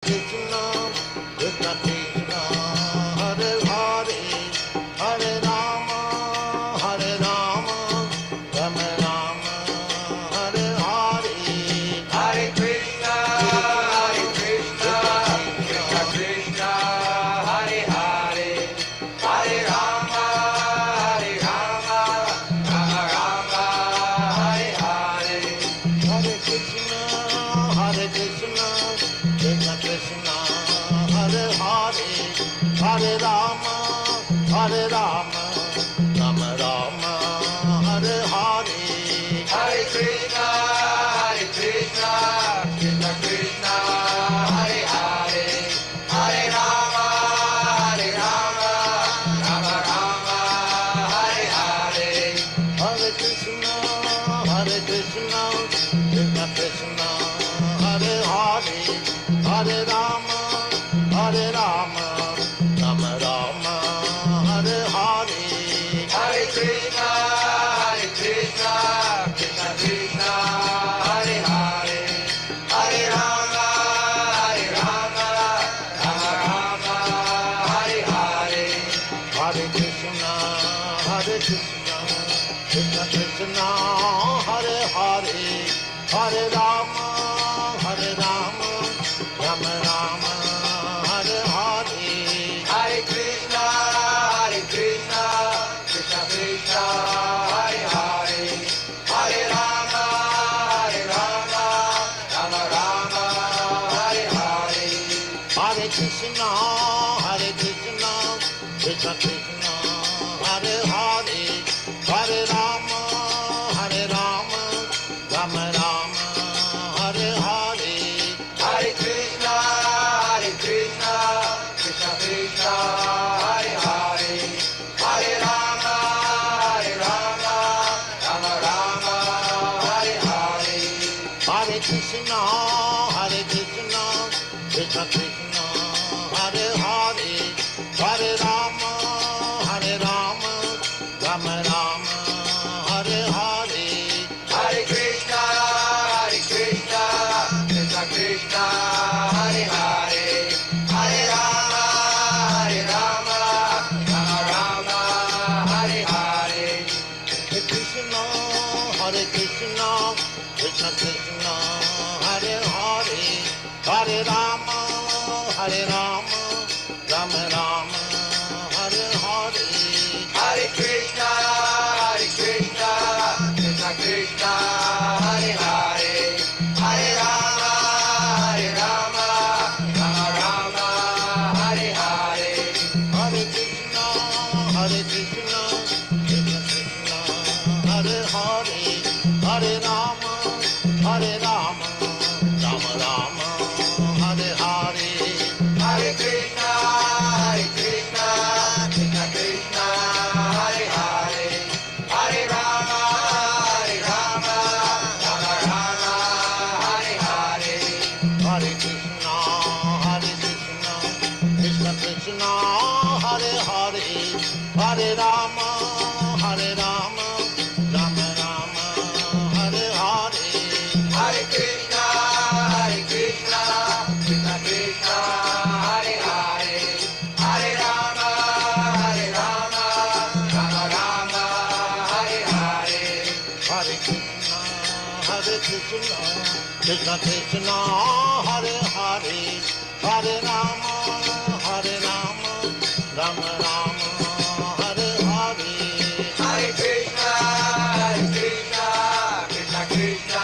Krishna, Krishna Krishna, Hare Hare, Hare Rama, Hare Rama, Rama Rama, Hare Hare, Hare Krishna, Krishna Krishna, Hare Hare, Hare Rama, Rama Rama, Hare Hare. Hare Krishna, Krishna Krishna, Hare Hare, Hare Rama, Hare Rama, Rama Rama, Hare Hare. Hare Krishna, Krishna Krishna, Hare Hare, Hare Rama, Rama Rama, Hare Hare. Hare Krishna, Krishna Krishna, Hare Hare, Hare Rama, Hare Rama, Rama Rama, Hare Hare. Hare Krishna, Krishna Krishna, Hare Hare, Hare Rama, Rama Rama, Hare Hare. Hare Krishna, Krishna Krishna, Hare Hare, Hare Rama, Rama Rama, Hare Hare. Hare Krishna, Krishna Krishna, Hare Hare, Hare Rama, Rama Rama, Hare Hare. Hare Krishna, Krishna Krishna, Hare Hare, Hare Rama, Rama Rama, Hare Hare. Hare Krishna, Krishna Krishna, Hare Hare, Hare Rama, Rama Rama, Hare Hare. Hare Krishna, Krishna Krishna, Hare Hare, Hare Rama, Rama Rama, Hare Hare. Hare Krishna, Krishna Krishna, Hare Hare, Hare Rama, Rama Hare Hare. Hare Krishna, Krishna Krishna, Hare Hare, Hare Rama, Rama Rama, Hare Hare. Hare Krishna, Krishna Krishna, Hare Hare, Hare Rama, Rama Hare Hare. Hare Krishna, Krishna Krishna, Hare Hare, Hare Rama, Rama Rama, Hare Hare. Hare Krishna, Krishna Krishna, Hare Hare, Hare Rama, Rama Hare Hare. Hare Krishna, Krishna Krishna, Hare Hare, Hare Rama, Rama Rama, Hare Hare. Hare Krishna, Krishna Krishna, Hare Hare, Hare Rama, Rama Hare Hare. Hare Krishna, Krishna Krishna, Hare Hare, Hare Rama, Rama Rama, Hare Hare. Hare Krishna, Krishna Krishna,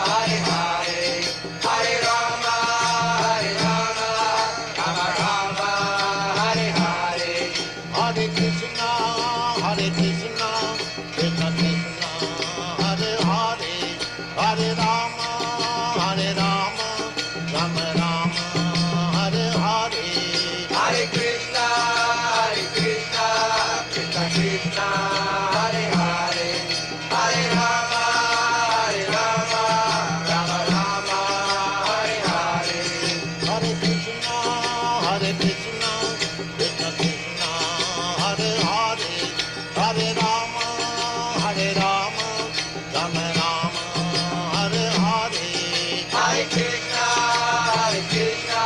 Hare Hare, Hare Rama, Rama Hare Hare. Hare Krishna, Krishna Krishna, Hare Hare, Hare Rama, Rama Rama, Hare Hare. Hare Krishna, Krishna Krishna, Hare Hare, Hare Rama, Rama Hare Hare. Hare Krishna, Krishna Krishna, Hare Hare, Hare Rama, Rama Rama, Hare Hare. Hare Krishna, Krishna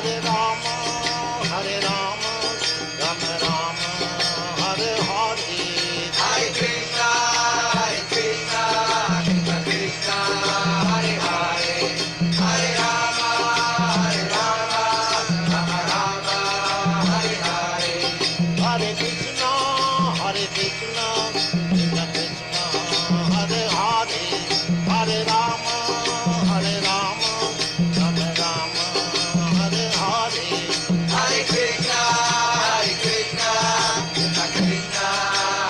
Hare Rama, Hare Rama, Rama Rama, Hare Hare. Hare Krishna, Krishna Krishna, Hare Hare, Hare Rama, Rama Rama, Hare Hare. Hare Krishna, Krishna Krishna, Hare Hare, Hare Rama, Rama Rama, Hare Hare. Hare Krishna, Krishna Krishna,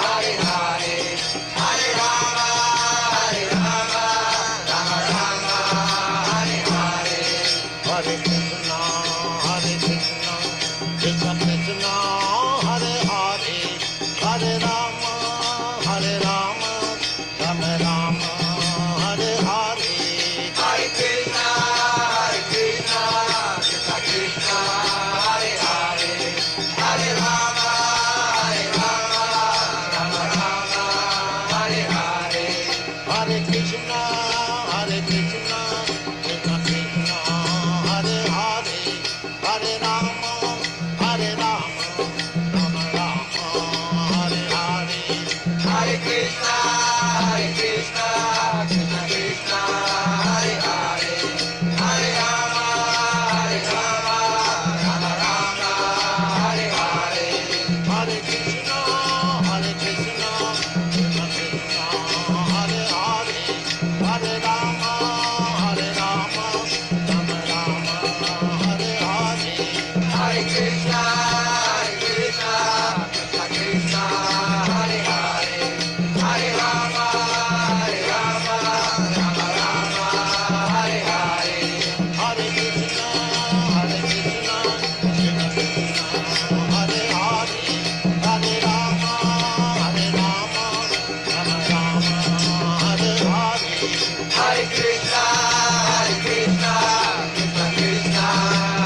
Hare Hare, Hare Rama, Rama Rama, Hare Hare. Hare Krishna, Krishna Krishna, Hare Hare, Hare Rama, Rama Rama, Hare Hare. Hare Krishna, Krishna Krishna, Hare Hare, Hare Rama, Rama Rama, Hare Hare. Hare Krishna, Krishna Krishna, Hare Hare, Hare Rama, Rama Rama, Hare Hare. Hare Krishna, Krishna Krishna, Hare Hare, Hare Rama, Rama Rama, Hare Hare. Hare Krishna, Krishna Krishna, Hare Hare, Hare Rama, Rama Rama, Hare Hare. Hare Krishna, Krishna Krishna, Hare Hare, Hare Rama, Rama Rama, Hare Hare. Hare Krishna, Krishna Krishna, Hare Hare, Hare Rama, Rama Rama, Hare Hare. Hare Krishna, Krishna Krishna,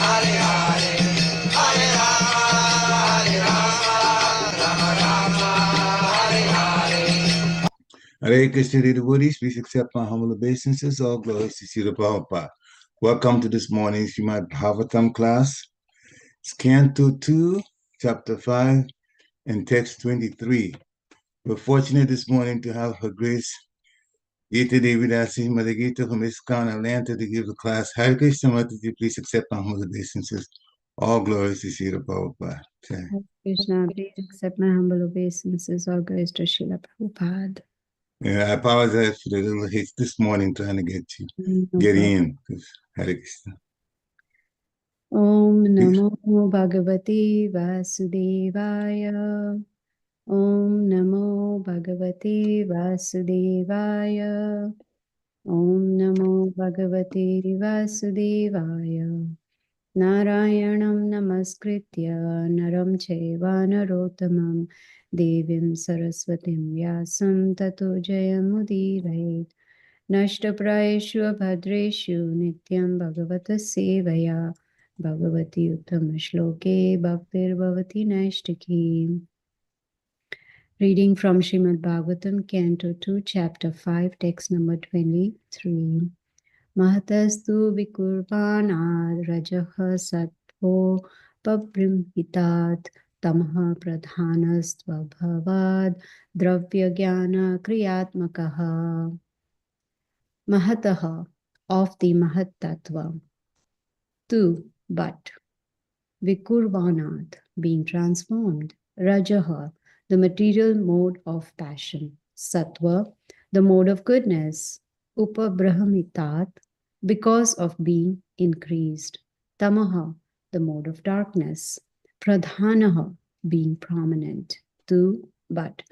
Hare Hare, Hare Rama, Rama Rama, Hare Hare. Hare Krishna, dear devotees, please accept my humble obeisances. All glories to Srila Prabhupada. Welcome to this morning's Srimad Bhagavatam class. It's Canto 2, Chapter 5, and Text 23. We're fortunate this morning to have Her Grace Gita Devi Dasi, Mother Gita from ISKCON Atlanta to give the class. Hare Krishna, Mataji, please accept my humble obeisances. All glories to Srila Prabhupada. Okay. Hare Krishna, please accept my humble obeisances. All glories to Srila Prabhupada. Yeah, I apologize for the little hitch this morning trying to get No get problem. in. Hare Krishna. Om Namo Bhagavate Vasudevaya. Om Namo Bhagavate Vasudevaya. Om Namo Bhagavate Vasudevaya. Narayanam Namaskritya Naram Chaiva Narottamam Devim Saraswatim Vyasam Tato Jayamudiraid. Nashtaprayeshu Abhadreshu Nityam Bhagavata Sevaya Bhagavati Uttama Shloke Bhaktir Bhavati Nashtaki. Reading from Srimad Bhagavatam, Canto 2, Chapter 5, text number 23. Mahatastu vikurvanad rajaha sattvo pabrimhitat tamha pradhanastvabhavad dravya jnana kriyatmakaha. Mahataha, of the Mahat Tattva. Tu, but. Vikurvanat, being transformed. Rajaha, the material mode of passion. Sattva, the mode of goodness. Upabrahamitat, because of being increased. Tamaha, the mode of darkness. Pradhanaha, being prominent. Tu, but.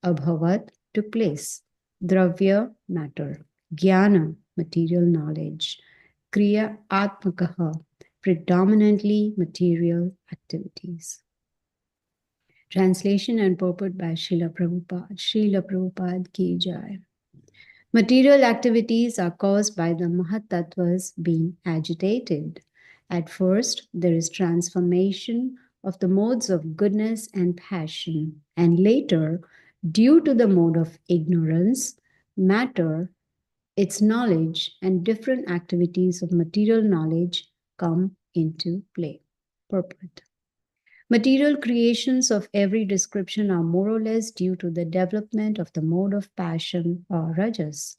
Abhavat, took place. Dravya, matter. Jnana, material knowledge. Kriya Atmakaha, predominantly material activities. Translation and purport by Srila Prabhupada. Srila Prabhupada ki jai. Material activities are caused by the Mahat Tattvas being agitated. At first, there is transformation of the modes of goodness and passion, and later, due to the mode of ignorance, matter, its knowledge, and different activities of material knowledge come into play. Purport. Material creations of every description are more or less due to the development of the mode of passion or rajas.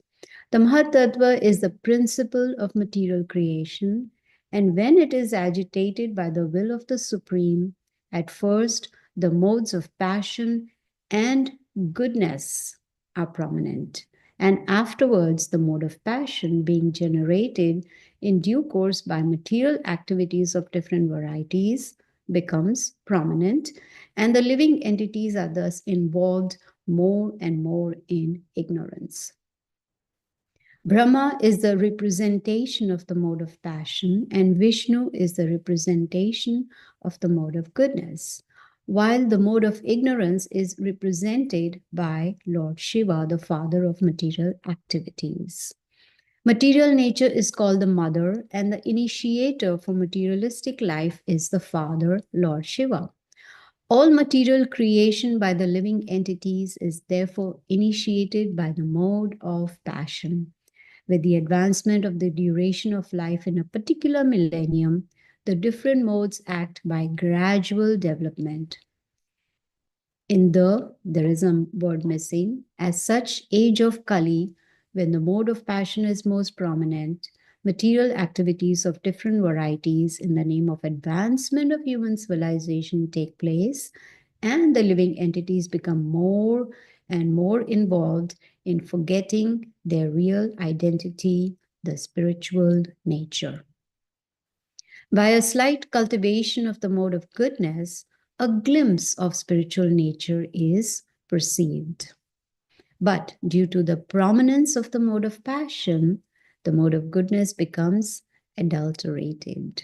The Mahatattva is the principle of material creation, and when it is agitated by the will of the Supreme, at first the modes of passion and goodness are prominent, and afterwards the mode of passion being generated in due course by material activities of different varieties becomes prominent, and the living entities are thus involved more and more in ignorance. Brahma is the representation of the mode of passion, and Vishnu is the representation of the mode of goodness, while the mode of ignorance is represented by Lord Shiva, the father of material activities. Material nature is called the mother, and the initiator for materialistic life is the father, Lord Shiva. All material creation by the living entities is therefore initiated by the mode of passion. With the advancement of the duration of life in a particular millennium, the different modes act by gradual development. In there is a word missing. As such, age of Kali, when the mode of passion is most prominent, material activities of different varieties in the name of advancement of human civilization take place, and the living entities become more and more involved in forgetting their real identity, the spiritual nature. By a slight cultivation of the mode of goodness, a glimpse of spiritual nature is perceived. But due to the prominence of the mode of passion, the mode of goodness becomes adulterated.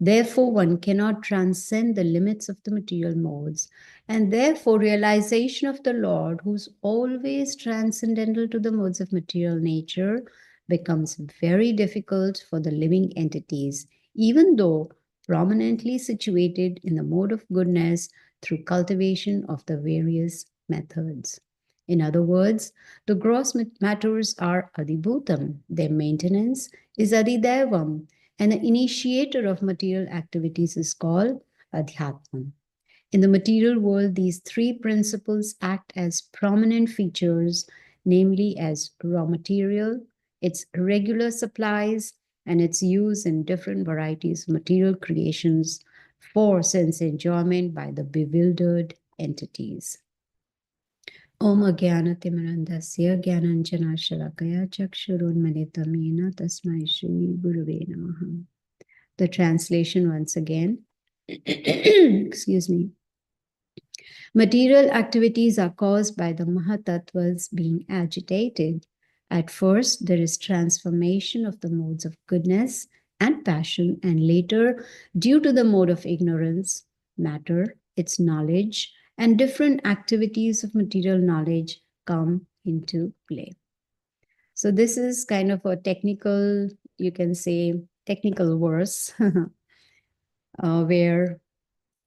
Therefore, one cannot transcend the limits of the material modes, and therefore, realization of the Lord, who's always transcendental to the modes of material nature, becomes very difficult for the living entities, even though prominently situated in the mode of goodness through cultivation of the various methods. In other words, the gross matters are adibhutam, their maintenance is adidevam, and the initiator of material activities is called adhyatmam. In the material world, these three principles act as prominent features, namely as raw material, its regular supplies, and its use in different varieties of material creations for sense enjoyment by the bewildered entities. Om Agyanatimirandasya Gyananjana Shalakaya Chakshurunmalitamena Tasmai Shri Gurave Namaha. The translation once again. Excuse me. Material activities are caused by the Mahatattvas being agitated. At first, there is transformation of the modes of goodness and passion, and later, due to the mode of ignorance, matter, its knowledge, and different activities of material knowledge come into play. So this is kind of a technical, you can say, technical verse where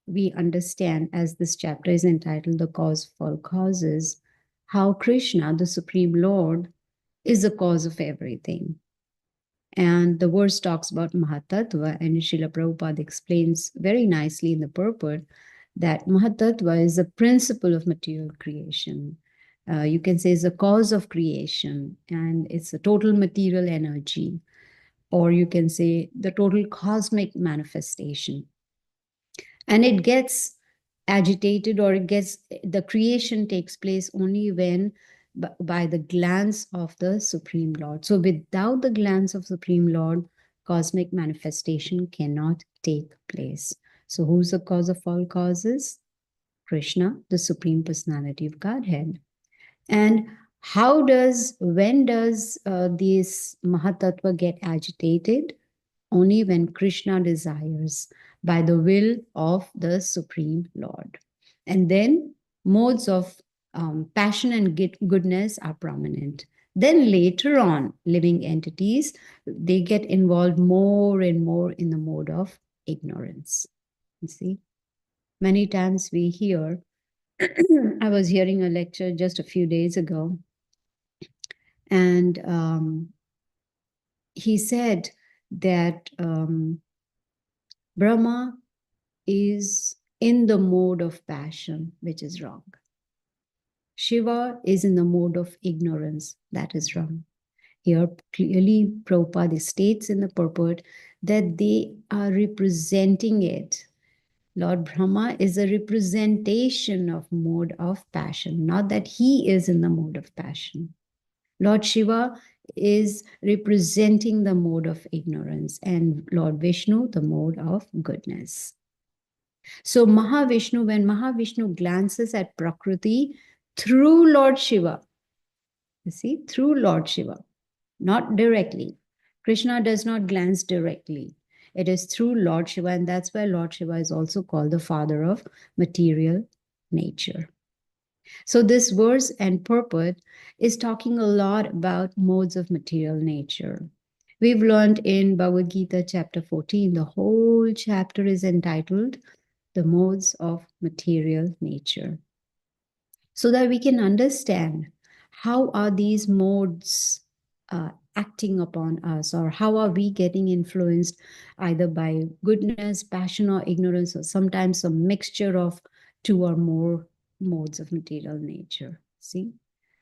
we understand, as this chapter is entitled The Cause of All Causes, how Krishna, the Supreme Lord, is the cause of everything. And the verse talks about Mahatattva, and Srila Prabhupada explains very nicely in the purport that Mahatattva is the principle of material creation. You can say it's the cause of creation, and it's a total material energy, or you can say the total cosmic manifestation. And it gets agitated, or the creation takes place only when by the glance of the Supreme Lord. So without the glance of Supreme Lord, cosmic manifestation cannot take place. So who's the cause of all causes? Krishna, the Supreme Personality of Godhead. And when does this Mahatattva get agitated? Only when Krishna desires, by the will of the Supreme Lord. And then modes of passion and goodness are prominent. Then later on, living entities, they get involved more and more in the mode of ignorance. You see, many times we hear, I was hearing a lecture just a few days ago, and he said that Brahma is in the mode of passion, which is wrong. Shiva is in the mode of ignorance, that is wrong. Here, clearly, Prabhupada states in the purport that they are representing it. Lord Brahma is a representation of mode of passion, not that he is in the mode of passion. Lord Shiva is representing the mode of ignorance, and Lord Vishnu, the mode of goodness. So Mahavishnu, when Mahavishnu glances at Prakriti through Lord Shiva, you see, through Lord Shiva, not directly. Krishna does not glance directly. It is through Lord Shiva, and that's why Lord Shiva is also called the father of material nature. So this verse and purport is talking a lot about modes of material nature. We've learned in Bhagavad Gita chapter 14, the whole chapter is entitled The Modes of Material Nature. So that we can understand how are these modes acting upon us, or how are we getting influenced either by goodness, passion, or ignorance, or sometimes a mixture of two or more modes of material nature. See?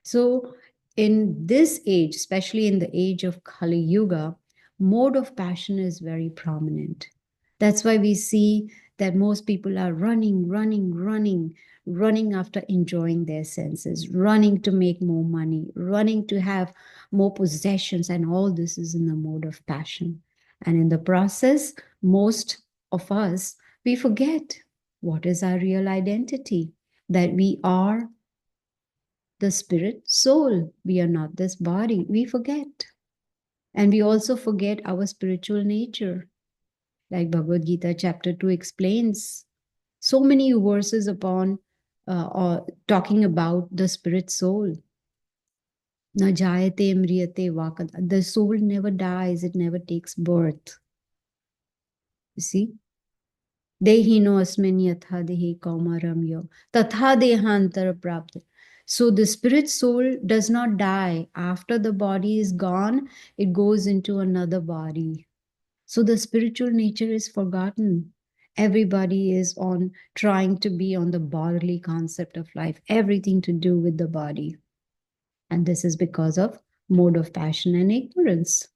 So in this age, especially in the age of Kali Yuga, mode of passion is very prominent. That's why we see that most people are running after enjoying their senses, running to make more money, running to have more possessions, and all this is in the mode of passion. And in the process, most of us, we forget what is our real identity, that we are the spirit soul. We are not this body. We forget. And we also forget our spiritual nature. Like Bhagavad Gita chapter 2 explains, so many verses upon or talking about the spirit soul. Na jayate mriyate vakad. The soul never dies, it never takes birth. You see? Dehino asmin yatha dehi kaumaramyo tatha dehantar prapta. So the spirit soul does not die. After the body is gone, it goes into another body. So the spiritual nature is forgotten. Everybody is on trying to be on the bodily concept of life, everything to do with the body. And this is because of mode of passion and ignorance.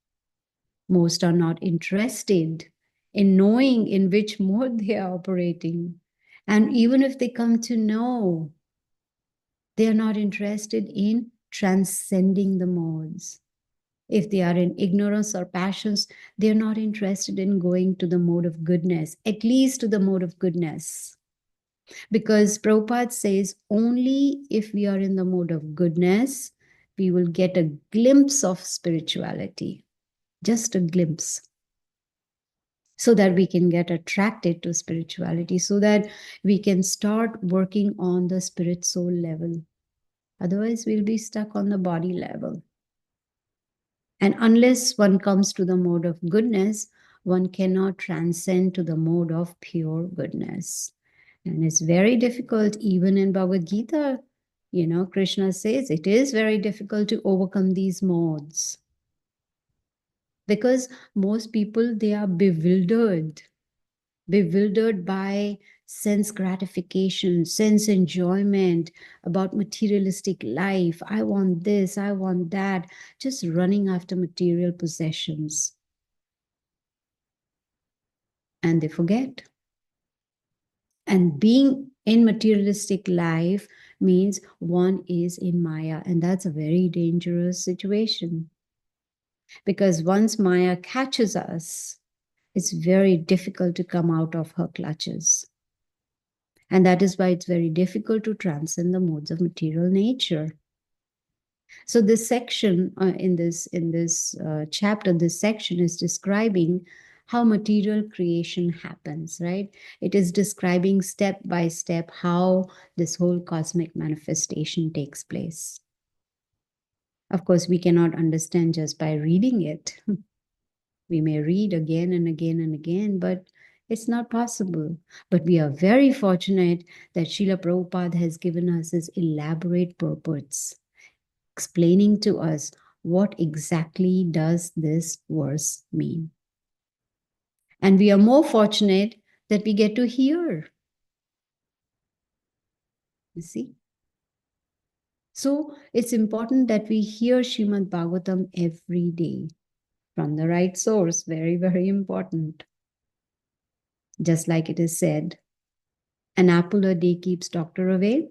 Most are not interested in knowing in which mode they are operating. And even if they come to know, they are not interested in transcending the modes. If they are in ignorance or passions, they are not interested in going to the mode of goodness, at least to the mode of goodness. Because Prabhupada says only if we are in the mode of goodness, we will get a glimpse of spirituality, just a glimpse, so that we can get attracted to spirituality, so that we can start working on the spirit soul level. Otherwise, we'll be stuck on the body level. And unless one comes to the mode of goodness, one cannot transcend to the mode of pure goodness. And it's very difficult, even in Bhagavad Gita. You know, Krishna says it is very difficult to overcome these modes. Because most people, they are bewildered by sense gratification, sense enjoyment, about materialistic life. I want this, I want that, just running after material possessions. And they forget. And being in materialistic life means one is in Maya, and that's a very dangerous situation. Because once Maya catches us, it's very difficult to come out of her clutches. And that is why it's very difficult to transcend the modes of material nature. So this section in this chapter, this section is describing how material creation happens, right? It is describing step by step how this whole cosmic manifestation takes place. Of course, we cannot understand just by reading it. We may read again and again and again, but it's not possible. But we are very fortunate that Srila Prabhupada has given us his elaborate purports, explaining to us what exactly does this verse mean. And we are more fortunate that we get to hear. You see? So it's important that we hear Srimad Bhagavatam every day from the right source. Very, very important. Just like it is said, an apple a day keeps doctor away.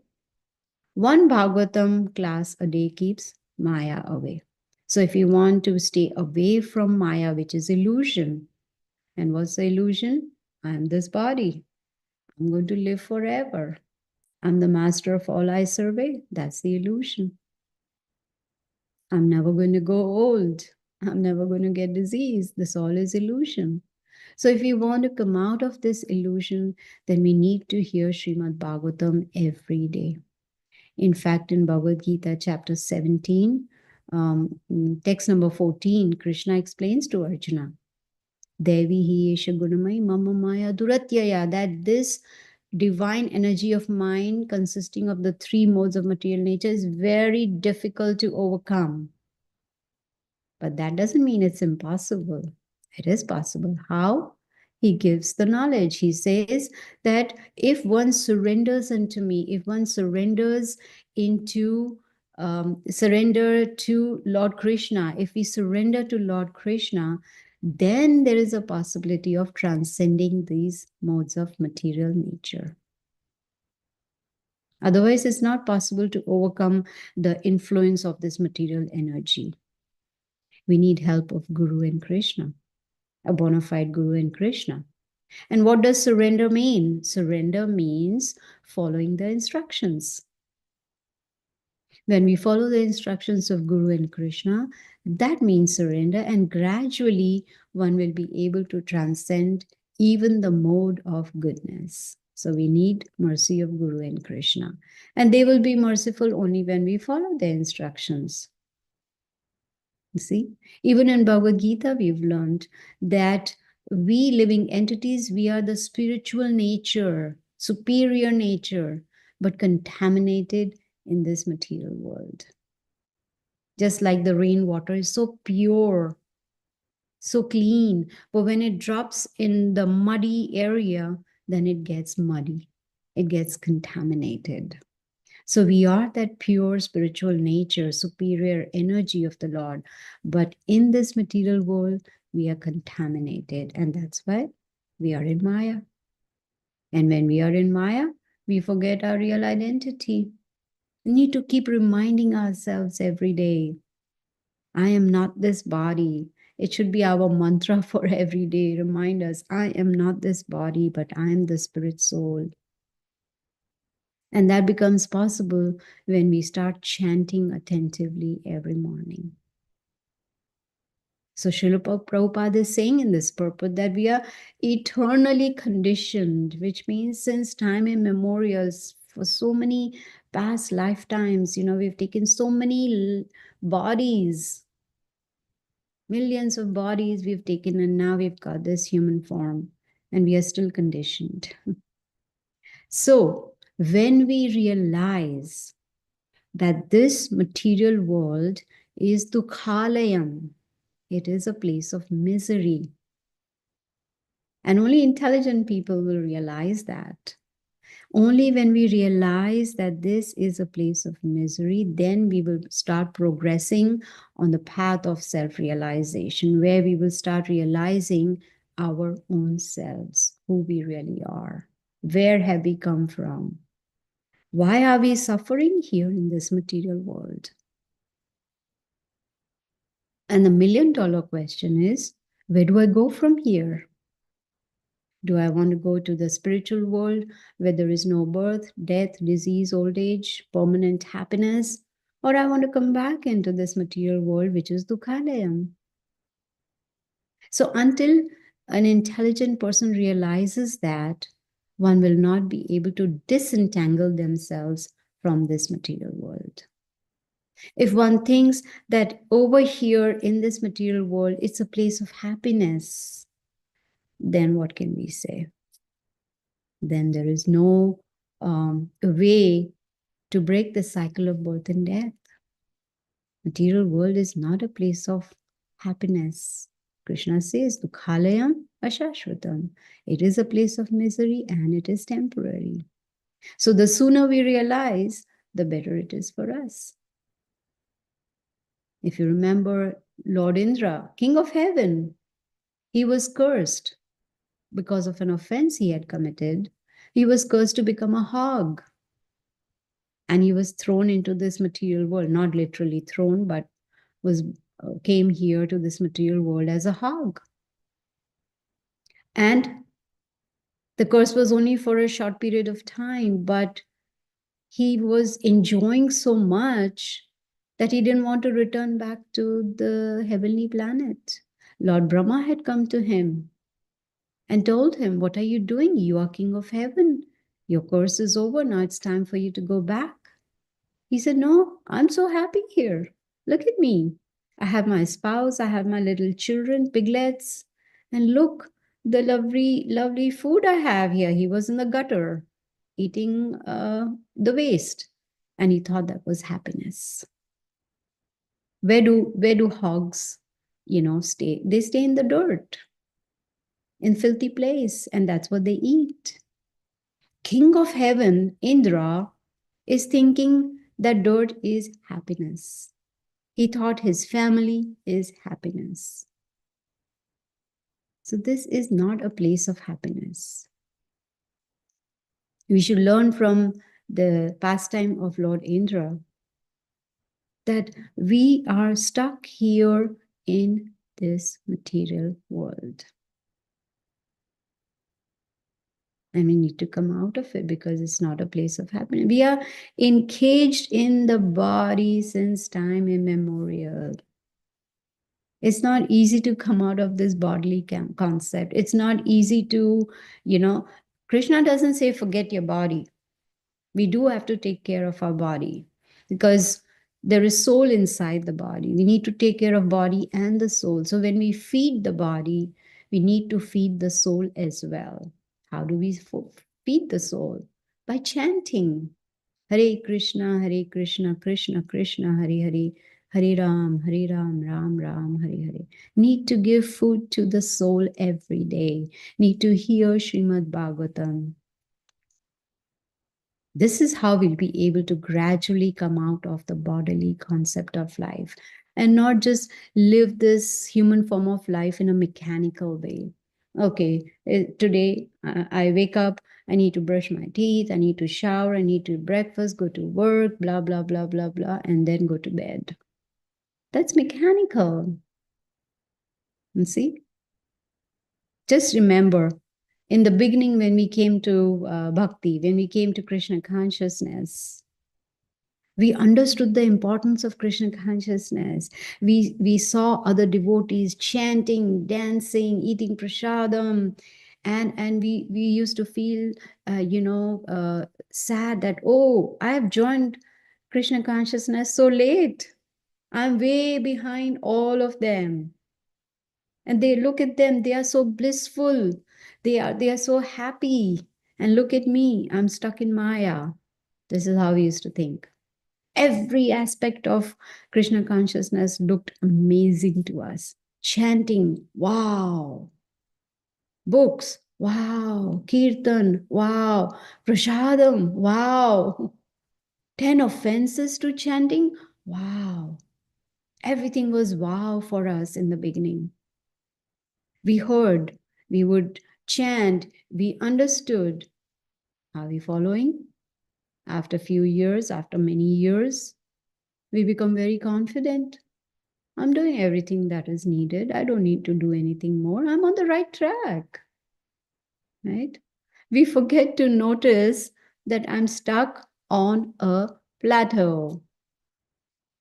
One Bhagavatam class a day keeps Maya away. So if you want to stay away from Maya, which is illusion, and what's the illusion? I'm this body. I'm going to live forever. I'm the master of all I survey. That's the illusion. I'm never going to go old. I'm never going to get disease. This all is illusion. So if we want to come out of this illusion, then we need to hear Srimad Bhagavatam every day. In fact, in Bhagavad Gita, chapter 17, text number 14, Krishna explains to Arjuna, Devi hi esha gunamai mama maya duratyaya, that this divine energy of mind consisting of the three modes of material nature is very difficult to overcome. But that doesn't mean it's impossible. It is possible. How? He gives the knowledge. He says that if one surrenders unto me, if one surrenders into surrender to Lord Krishna, if we surrender to Lord Krishna, then there is a possibility of transcending these modes of material nature. Otherwise, it's not possible to overcome the influence of this material energy. We need help of Guru and Krishna, a bona fide Guru and Krishna. And what does surrender mean? Surrender means following the instructions. When we follow the instructions of Guru and Krishna, that means surrender, and gradually one will be able to transcend even the mode of goodness. So we need mercy of Guru and Krishna. And they will be merciful only when we follow their instructions. You see, even in Bhagavad Gita, we've learned that we living entities, we are the spiritual nature, superior nature, but contaminated in this material world. Just like the rainwater is so pure, so clean, but when it drops in the muddy area, then it gets muddy, it gets contaminated. So we are that pure spiritual nature, superior energy of the Lord. But in this material world, we are contaminated. And that's why we are in Maya. And when we are in Maya, we forget our real identity. We need to keep reminding ourselves every day, I am not this body. It should be our mantra for every day. Remind us, I am not this body, but I am the spirit soul. And that becomes possible when we start chanting attentively every morning. So Srila Prabhupada is saying in this purport that we are eternally conditioned, which means since time immemorial, for so many past lifetimes, we've taken so many bodies, millions of bodies we've taken, and now we've got this human form, and we are still conditioned. So when we realize that this material world is dukhalayam, it is a place of misery. And only intelligent people will realize that. Only when we realize that this is a place of misery, then we will start progressing on the path of self-realization, where we will start realizing our own selves, who we really are. Where have we come from? Why are we suffering here in this material world? And the $1,000,000 question is, where do I go from here? Do I want to go to the spiritual world where there is no birth, death, disease, old age, permanent happiness? Or I want to come back into this material world, which is Dukhalayam. So until an intelligent person realizes that, one will not be able to disentangle themselves from this material world. If one thinks that over here in this material world, it's a place of happiness, then what can we say? Then there is no way to break the cycle of birth and death. Material world is not a place of happiness. Krishna says, Dukhalayam ashashvatam. It is a place of misery and it is temporary. So the sooner we realize, the better it is for us. If you remember Lord Indra, king of heaven, he was cursed because of an offense he had committed. He was cursed to become a hog. And he was thrown into this material world, not literally thrown, but was came here to this material world as a hog. And the curse was only for a short period of time, but he was enjoying so much that he didn't want to return back to the heavenly planet. Lord Brahma had come to him and told him, "What are you doing? You are king of heaven. Your curse is over. Now it's time for you to go back." He said, "No, I'm so happy here. Look at me. I have my spouse, I have my little children, piglets, and look, the lovely, lovely food I have here." He was in the gutter eating the waste, and he thought that was happiness. Where do hogs, stay? They stay in the dirt, in filthy place, and that's what they eat. King of heaven, Indra, is thinking that dirt is happiness. He thought his family is happiness. So this is not a place of happiness. We should learn from the pastime of Lord Indra that we are stuck here in this material world. And we need to come out of it because it's not a place of happiness. We are encaged in the body since time immemorial. It's not easy to come out of this bodily concept. It's not easy to, Krishna doesn't say forget your body. We do have to take care of our body because there is soul inside the body. We need to take care of body and the soul. So when we feed the body, we need to feed the soul as well. How do we feed the soul? By chanting Hare Krishna, Krishna Krishna, Hare Hare, Hare Ram, Ram Ram, Hare Hare. Need to give food to the soul every day. Need to hear Srimad Bhagavatam. This is how we'll be able to gradually come out of the bodily concept of life and not just live this human form of life in a mechanical way. Okay, today I wake up, I need to brush my teeth, I need to shower, I need to breakfast, go to work, blah, blah, blah, blah, blah, and then go to bed. That's mechanical. You see? Just remember, in the beginning, when we came to bhakti, when we came to Krishna consciousness, we understood the importance of Krishna consciousness. We saw other devotees chanting, dancing, eating prasadam, and we used to feel, sad that, oh, I have joined Krishna consciousness so late. I'm way behind all of them. And they look at them, they are so blissful. They are so happy. And look at me, I'm stuck in Maya. This is how we used to think. Every aspect of Krishna consciousness looked amazing to us. Chanting, wow. Books, wow. Kirtan, wow. Prasadam, wow. 10 offenses to chanting, wow. Everything was wow for us in the beginning. We heard, we would chant, we understood. Are we following? After a few years, after many years, we become very confident. I'm doing everything that is needed. I don't need to do anything more. I'm on the right track, right? We forget to notice that I'm stuck on a plateau.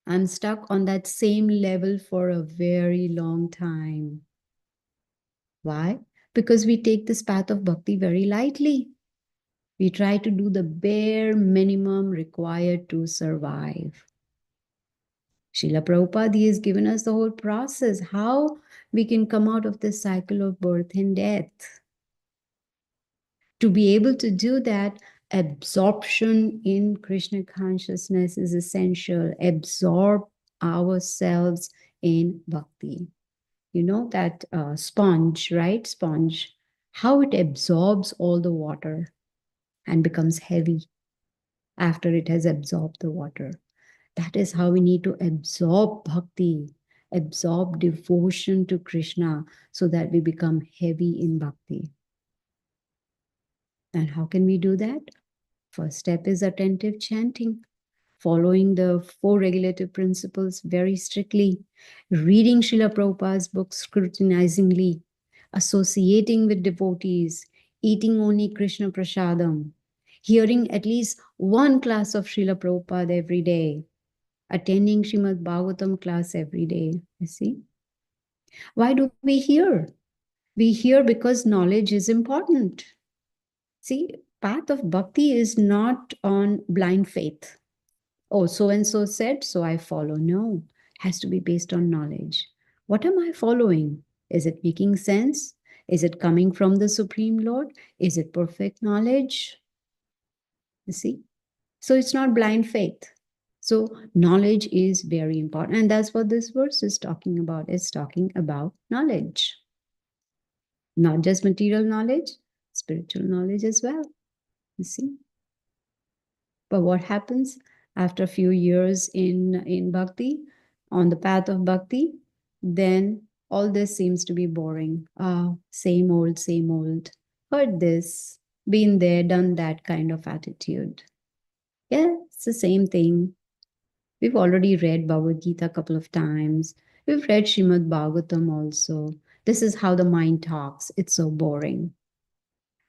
I'm stuck on that same level for a very long time. Why? Because we take this path of bhakti very lightly. We try to do the bare minimum required to survive. Srila Prabhupada has given us the whole process, how we can come out of this cycle of birth and death. To be able to do that, absorption in Krishna consciousness is essential. Absorb ourselves in bhakti. you know, that sponge, right? Sponge, how it absorbs all the water and becomes heavy after it has absorbed the water. That is how we need to absorb bhakti, absorb devotion to Krishna so that we become heavy in bhakti. And how can we do that? First step is attentive chanting, following the four regulative principles very strictly, reading Srila Prabhupada's books scrutinizingly, associating with devotees, eating only Krishna prasadam, hearing at least one class of Srila Prabhupada every day, attending Srimad Bhagavatam class every day. You see? Why do we hear? We hear because knowledge is important. See, path of bhakti is not on blind faith. Oh, so and so said, so I follow. No, has to be based on knowledge. What am I following? Is it making sense? Is it coming from the Supreme Lord? Is it perfect knowledge? You see? So it's not blind faith. So knowledge is very important. And that's what this verse is talking about. It's talking about knowledge. Not just material knowledge, spiritual knowledge as well. You see? But what happens after a few years in bhakti, on the path of bhakti, then all this seems to be boring. Same old, same old. Heard this, been there, done that kind of attitude. Yeah, it's the same thing. We've already read Bhagavad Gita a couple of times. We've read Srimad Bhagavatam also. This is how the mind talks. It's so boring.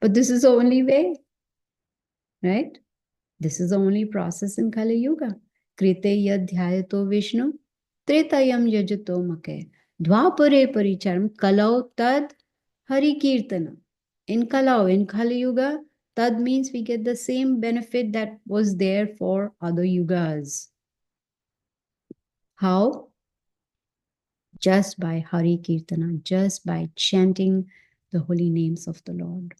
But this is the only way, right? This is the only process in Kali Yuga. Krite yadhyayato Vishnu, tretayam yajato make, dvapare paricharam, kalau tad hari kirtana. In Kalau, in Kali Yuga, tad means we get the same benefit that was there for other yugas. How? Just by Hari Kirtana, just by chanting the holy names of the Lord.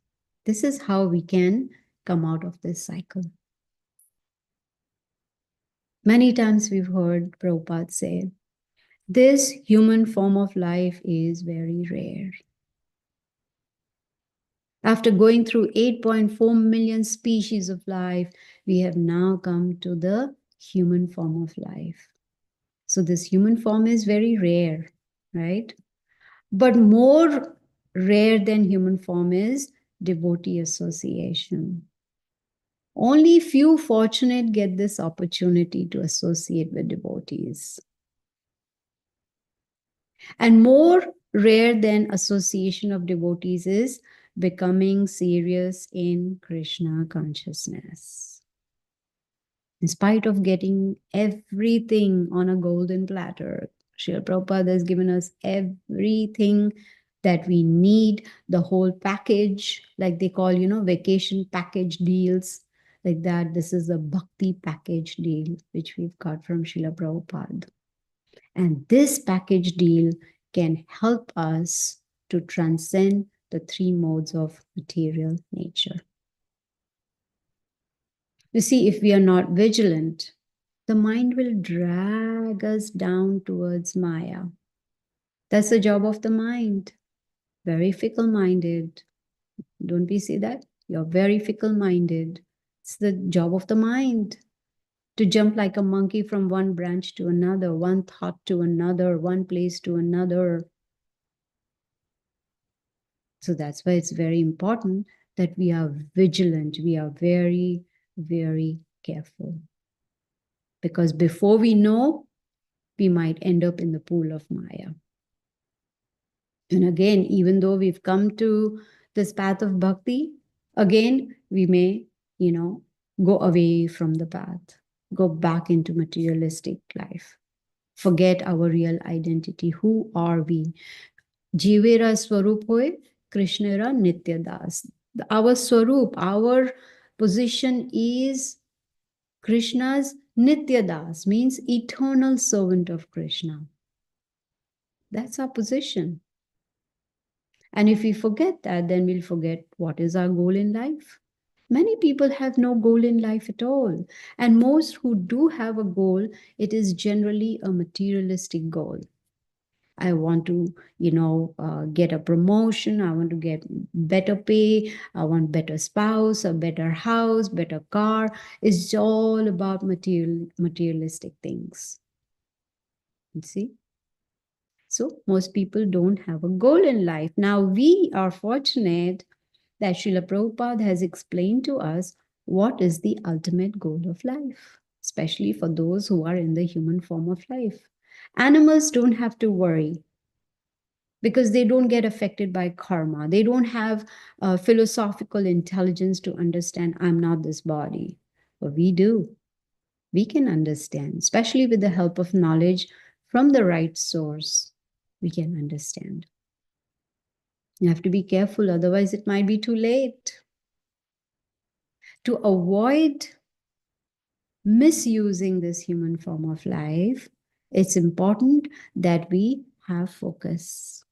This is how we can come out of this cycle. Many times we've heard Prabhupada say, this human form of life is very rare. After going through 8.4 million species of life, we have now come to the human form of life. So this human form is very rare, right? But more rare than human form is devotee association. Only few fortunate get this opportunity to associate with devotees. And more rare than association of devotees is becoming serious in Krishna consciousness. In spite of getting everything on a golden platter, Srila Prabhupada has given us everything that we need, the whole package, like they call, vacation package deals, like that. This is the bhakti package deal, which we've got from Srila Prabhupada. And this package deal can help us to transcend the three modes of material nature. You see, if we are not vigilant, the mind will drag us down towards Maya. That's the job of the mind. Very fickle-minded. Don't we see that? You're very fickle-minded. It's the job of the mind to jump like a monkey from one branch to another, one thought to another, one place to another. So that's why it's very important that we are vigilant. We are very, very careful. Because before we know, we might end up in the pool of Maya. And again, even though we've come to this path of bhakti, again, we may, go away from the path, go back into materialistic life, forget our real identity. Who are we? Jivera Swarup hoy, Krishnera Nitya Das. Our Swarup, our position is Krishna's Nitya Das, means eternal servant of Krishna. That's our position. And if we forget that, then we'll forget what is our goal in life. Many people have no goal in life at all. And most who do have a goal, it is generally a materialistic goal. I want to, get a promotion. I want to get better pay. I want better spouse, a better house, better car. It's all about materialistic things. You see? So most people don't have a goal in life. Now we are fortunate that Srila Prabhupada has explained to us what is the ultimate goal of life, especially for those who are in the human form of life. Animals don't have to worry because they don't get affected by karma. They don't have philosophical intelligence to understand, I'm not this body. But we do. We can understand, especially with the help of knowledge from the right source. We can understand. You have to be careful, otherwise, it might be too late. To avoid misusing this human form of life, it's important that we have focus.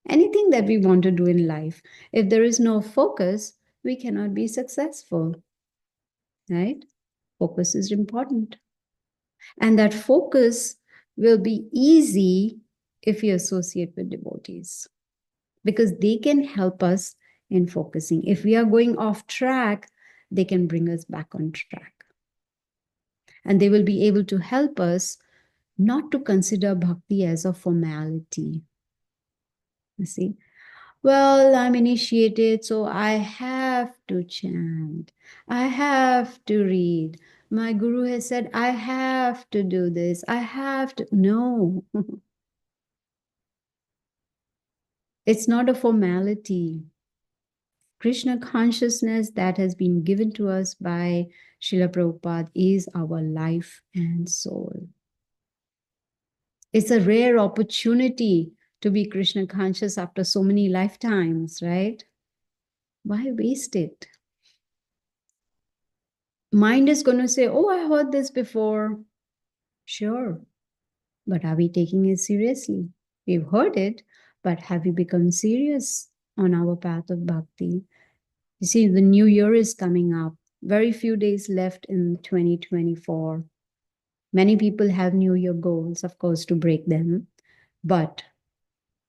Anything that we want to do in life, if there is no focus, we cannot be successful, right? Focus is important. And that focus will be easy if we associate with devotees, because they can help us in focusing. If we are going off track, they can bring us back on track. And they will be able to help us not to consider bhakti as a formality. You see, well, I'm initiated, so I have to chant. I have to read. My guru has said, I have to do this. I have to. No, it's not a formality. Krishna consciousness that has been given to us by Srila Prabhupada is our life and soul. It's a rare opportunity to be Krishna conscious after so many lifetimes, right? Why waste it? Mind is going to say, oh, I heard this before. Sure. But are we taking it seriously? We've heard it, but have we become serious on our path of bhakti? You see, the new year is coming up. Very few days left in 2024. Many people have new year goals, of course, to break them. But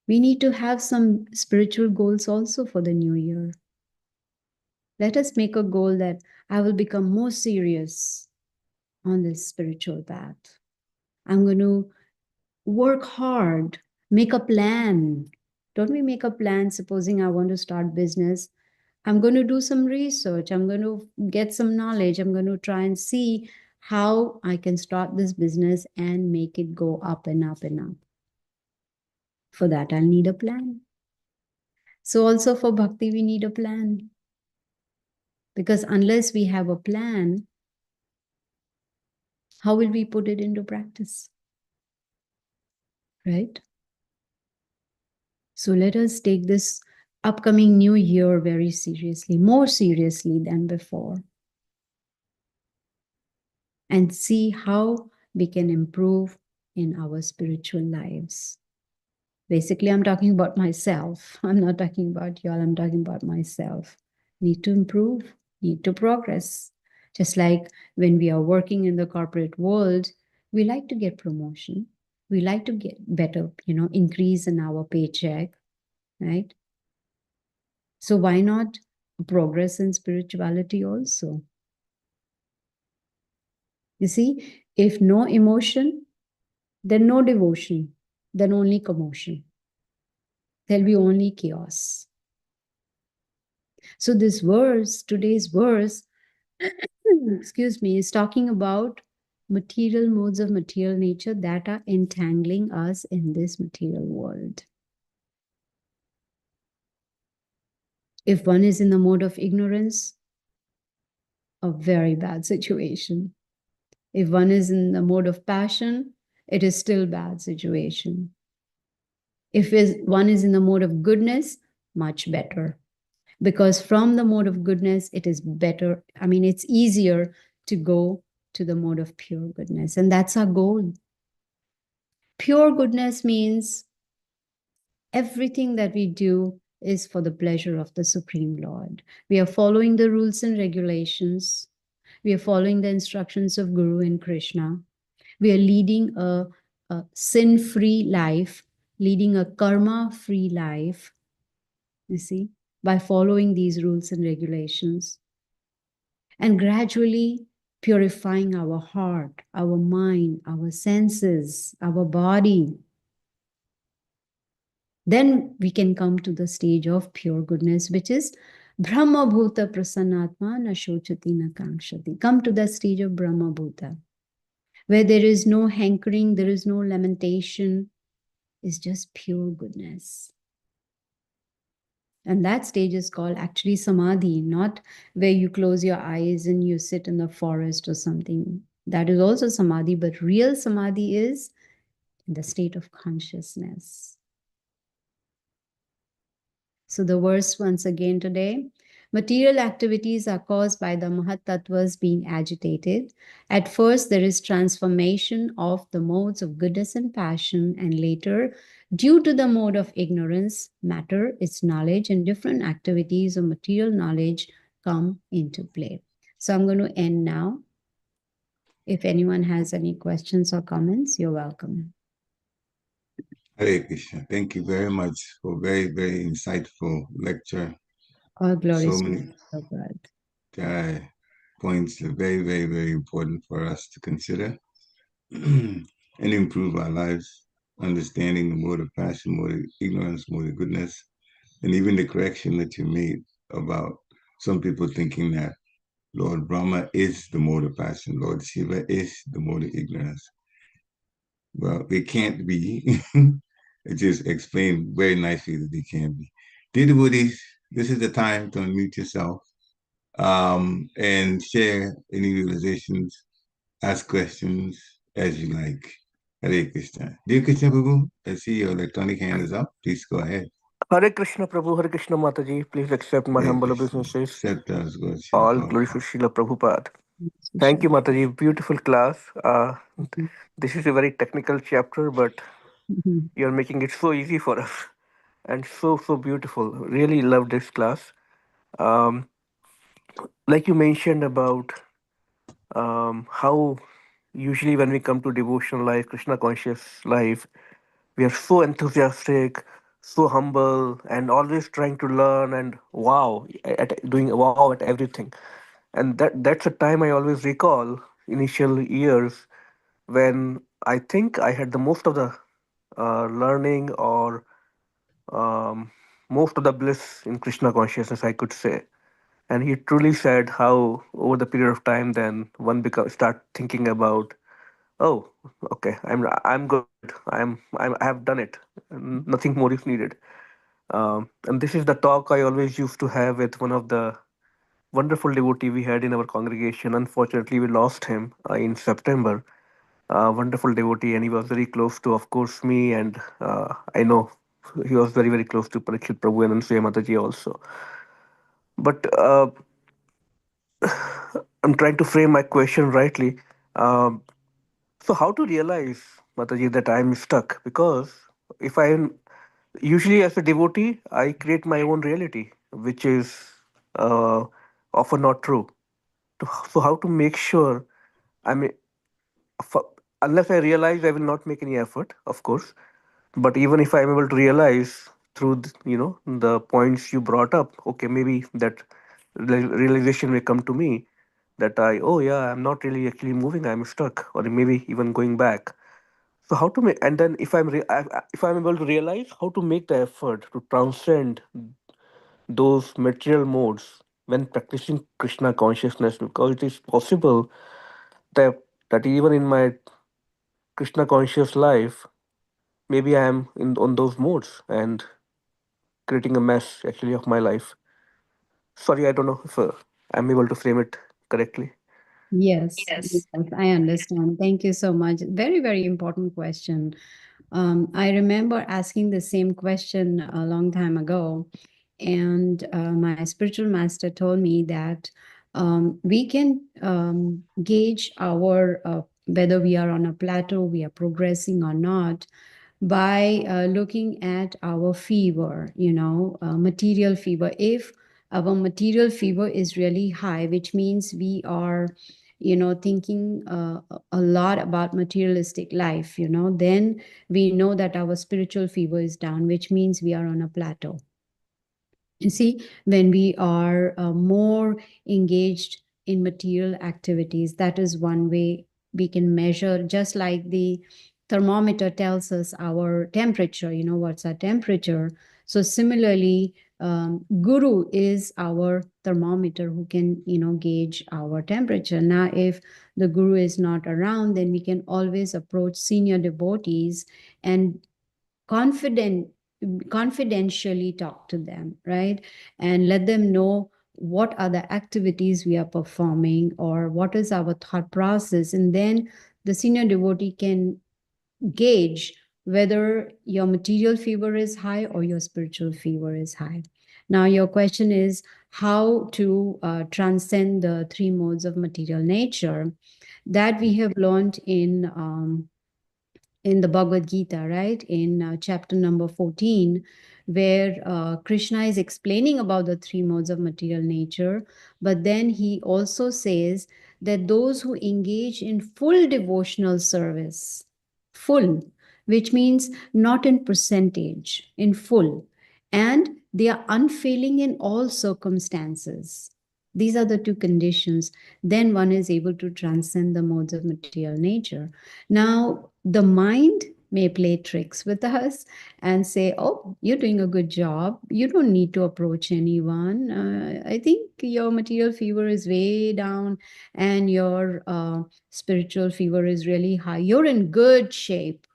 we need to have some spiritual goals also for the new year. Let us make a goal that I will become more serious on this spiritual path. I'm going to work hard, make a plan. Don't we make a plan? Supposing I want to start business, I'm going to do some research. I'm going to get some knowledge. I'm going to try and see how I can start this business and make it go up and up and up. For that, I'll need a plan. So also for bhakti, we need a plan. Because unless we have a plan, how will we put it into practice? Right? So let us take this upcoming new year very seriously, more seriously than before, and see how we can improve in our spiritual lives. Basically, I'm talking about myself. I'm not talking about y'all. I'm talking about myself. Need to improve, need to progress. Just like when we are working in the corporate world, we like to get promotion. We like to get better, increase in our paycheck, right? So why not progress in spirituality also? You see, if no emotion, then no devotion, then only commotion. There'll be only chaos. So this verse, today's verse, excuse me, is talking about material modes of material nature that are entangling us in this material world. If one is in the mode of ignorance, a very bad situation. If one is in the mode of passion, it is still bad situation. If one is in the mode of goodness, much better. Because from the mode of goodness, it is better. I mean, it's easier to go to the mode of pure goodness. And that's our goal. Pure goodness means everything that we do is for the pleasure of the Supreme Lord. We are following the rules and regulations. We are following the instructions of Guru and Krishna. We are leading a sin-free life leading a karma-free life, you see, by following these rules and regulations, and gradually purifying our heart, our mind, our senses, our body. Then we can come to the stage of pure goodness, which is Brahma Bhuta Prasannatma na Shochati na Kankshati. Come to the stage of Brahma Bhuta, where there is no hankering, there is no lamentation, it's just pure goodness. And that stage is called actually samadhi, not where you close your eyes and you sit in the forest or something. That is also samadhi, but real samadhi is in the state of consciousness. So the verse once again today. Material activities are caused by the Mahat Tattvas being agitated. At first, there is transformation of the modes of goodness and passion, and later, due to the mode of ignorance, matter, its knowledge, and different activities of material knowledge come into play. So I'm going to end now. If anyone has any questions or comments, you're welcome. Hare Krishna. Thank you very much for very, very insightful lecture. All glories So to many God. points are very, very, very important for us to consider and improve our lives, understanding the mode of passion, mode of ignorance, mode of goodness, and even the correction that you made about some people thinking that Lord Brahma is the mode of passion, Lord Shiva is the mode of ignorance. Well, they can't be. It just explained very nicely that they can be. Dear devotees, this is the time to unmute yourself and share any realizations, ask questions as you like. Hare Krishna. Dear Krishna Prabhu, I see your electronic hand is up. Please go ahead. Hare Krishna Prabhu, Hare Krishna Mataji, please accept my Hare humble Krishna. obeisances. Accept us, God, Srila All glory to Prabhupada. Srila Prabhupada. Thank you, Mataji. Beautiful class. This is a very technical chapter, but you're making it so easy for us and so beautiful. Really love this class. Um, like you mentioned about how usually when we come to devotional life, Krishna conscious life, we are so enthusiastic, so humble, and always trying to learn and wow at doing wow at everything. And that's a time I always recall initial years when I think I had the most of the learning or um, most of the bliss in Krishna consciousness, I could say. And he truly said how over the period of time, then one start thinking about, oh, okay, I'm good. I have done it. Nothing more is needed. And this is the talk I always used to have with one of the wonderful devotee we had in our congregation. Unfortunately, we lost him in September. Wonderful devotee, and he was very close to, of course, me, and I know he was very close to Parikshit Prabhu and Ansuya Mataji also. But I'm trying to frame my question rightly. Um, so, how to realize, Mataji, that I'm stuck? Because if I'm usually as a devotee, I create my own reality, which is uh, often not true. So, how to make sure I mean, unless I realize, I will not make any effort, of course. But even if I'm able to realize through the points you brought up, okay, maybe that realization may come to me that oh yeah, I'm not really actually moving, I'm stuck, or maybe even going back. So how to make, and then if I'm able to realize how to make the effort to transcend those material modes when practicing Krishna consciousness, because it is possible that even in my Krishna conscious life, maybe I am in on those modes and creating a mess actually of my life. Sorry, I don't know if I'm able to frame it correctly. Yes, yes, I understand. Thank you so much. Very, very important question. I remember asking the same question a long time ago, and my spiritual master told me that we can gauge our whether we are on a plateau, we are progressing or not, by looking at our fever, material fever. If our material fever is really high, which means we are thinking a lot about materialistic life, then we know that our spiritual fever is down, which means we are on a plateau. You see, when we are more engaged in material activities, that is one way we can measure, just like the thermometer tells us our temperature, what's our temperature. So similarly, guru is our thermometer who can, gauge our temperature. Now, if the guru is not around, then we can always approach senior devotees and confident confidentially talk to them, right? And let them know what are the activities we are performing or what is our thought process. And then the senior devotee can gauge whether your material fever is high or your spiritual fever is high. Now, your question is how to transcend the three modes of material nature that we have learned in the Bhagavad Gita, right? In chapter number 14, where Krishna is explaining about the three modes of material nature. But then he also says that those who engage in full devotional service, full, which means not in percentage, in full, and they are unfailing in all circumstances. These are the two conditions. Then one is able to transcend the modes of material nature. Now, the mind may play tricks with us and say, oh, you're doing a good job. You don't need to approach anyone. I think your material fever is way down and your spiritual fever is really high. You're in good shape.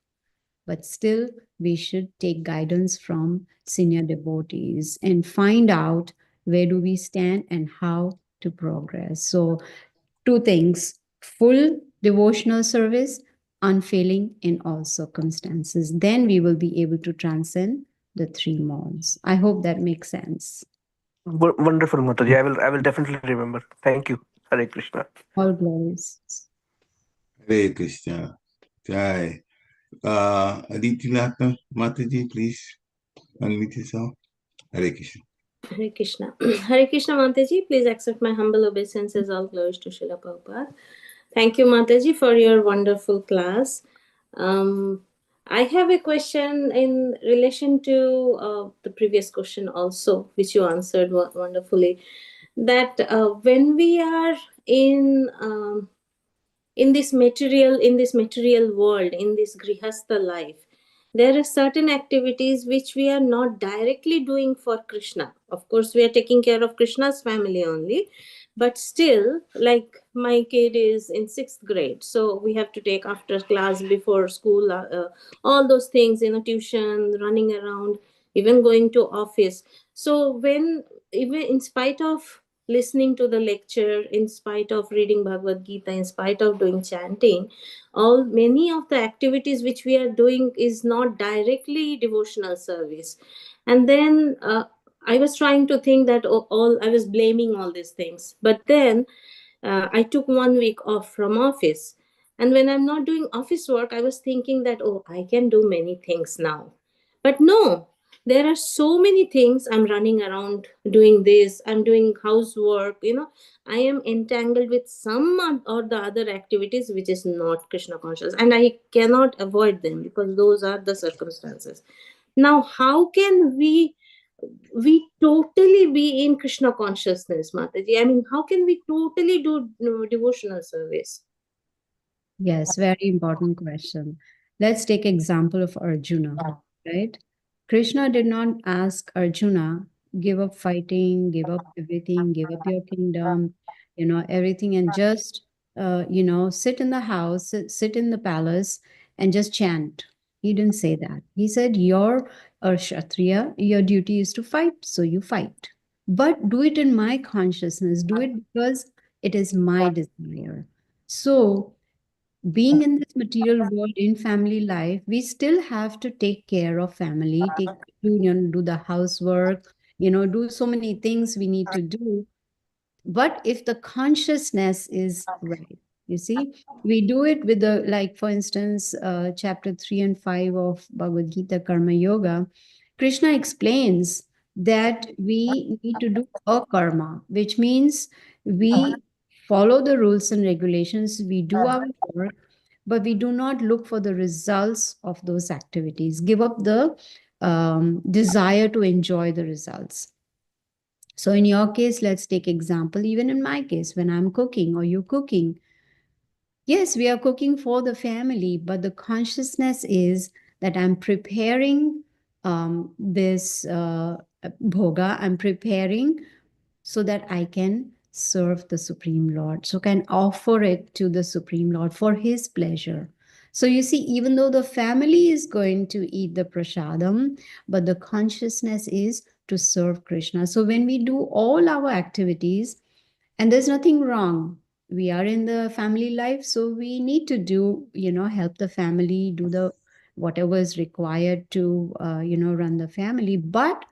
But still, we should take guidance from senior devotees and find out where do we stand and how to progress. So two things: full devotional service, unfailing in all circumstances. Then we will be able to transcend the three modes. I hope that makes sense. Wonderful, Mataji. I will definitely remember. Thank you. Hare Krishna. All glories. Hare Krishna. Jai. Aditi Lata, Mataji, please unmute yourself. Hare Krishna. Hare Krishna. Hare Krishna, Mataji. Please accept my humble obeisances. All glories to Srila Prabhupada. Thank you, Mataji, for your wonderful class. I have a question in relation to the previous question also, which you answered wonderfully. That when we are in this material world, in this grihastha life, there are certain activities which we are not directly doing for Krishna. Of course, we are taking care of Krishna's family only, but still, like my kid is in 6th grade, so we have to take after class, before school, all those things, tuition, running around, even going to office. So when, even in spite of listening to the lecture, in spite of reading Bhagavad Gita, in spite of doing chanting, all many of the activities which we are doing is not directly devotional service. And then I was trying to think that all I was blaming all these things, but then I took 1 week off from office, and when I'm not doing office work, I was thinking that, oh, I can do many things now. But no, there are so many things. I'm running around doing this, I'm doing housework, I am entangled with some or the other activities which is not Krishna conscious, and I cannot avoid them because those are the circumstances. Now, how can we totally be in Krishna consciousness, Mataji? I mean, how can we totally do devotional service? Yes, very important question. Let's take example of Arjuna, right? Krishna did not ask Arjuna, give up fighting, give up everything, give up your kingdom, everything, and just, sit in the house, sit in the palace, and just chant. He didn't say that. He said, you're a Kshatriya, your duty is to fight, so you fight. But do it in my consciousness, do it because it is my desire. So, being in this material world in family life, we still have to take care of family, do the housework, do so many things we need to do. But if the consciousness is right, you see, we do it with the, like, for instance, chapter 3 and 5 of Bhagavad Gita, Karma Yoga, Krishna explains that we need to do a karma, which means we follow the rules and regulations, we do our work, but we do not look for the results of those activities, give up the desire to enjoy the results. So in your case, let's take example, even in my case, when I'm cooking or you're cooking, yes, we are cooking for the family, but the consciousness is that I'm preparing this bhoga, I'm preparing so that I can serve the Supreme Lord, so can offer it to the Supreme Lord for His pleasure. So you see, even though the family is going to eat the prasadam, but the consciousness is to serve Krishna. So when we do all our activities, and there's nothing wrong, we are in the family life, so we need to do, help the family, do the whatever is required to, run the family, but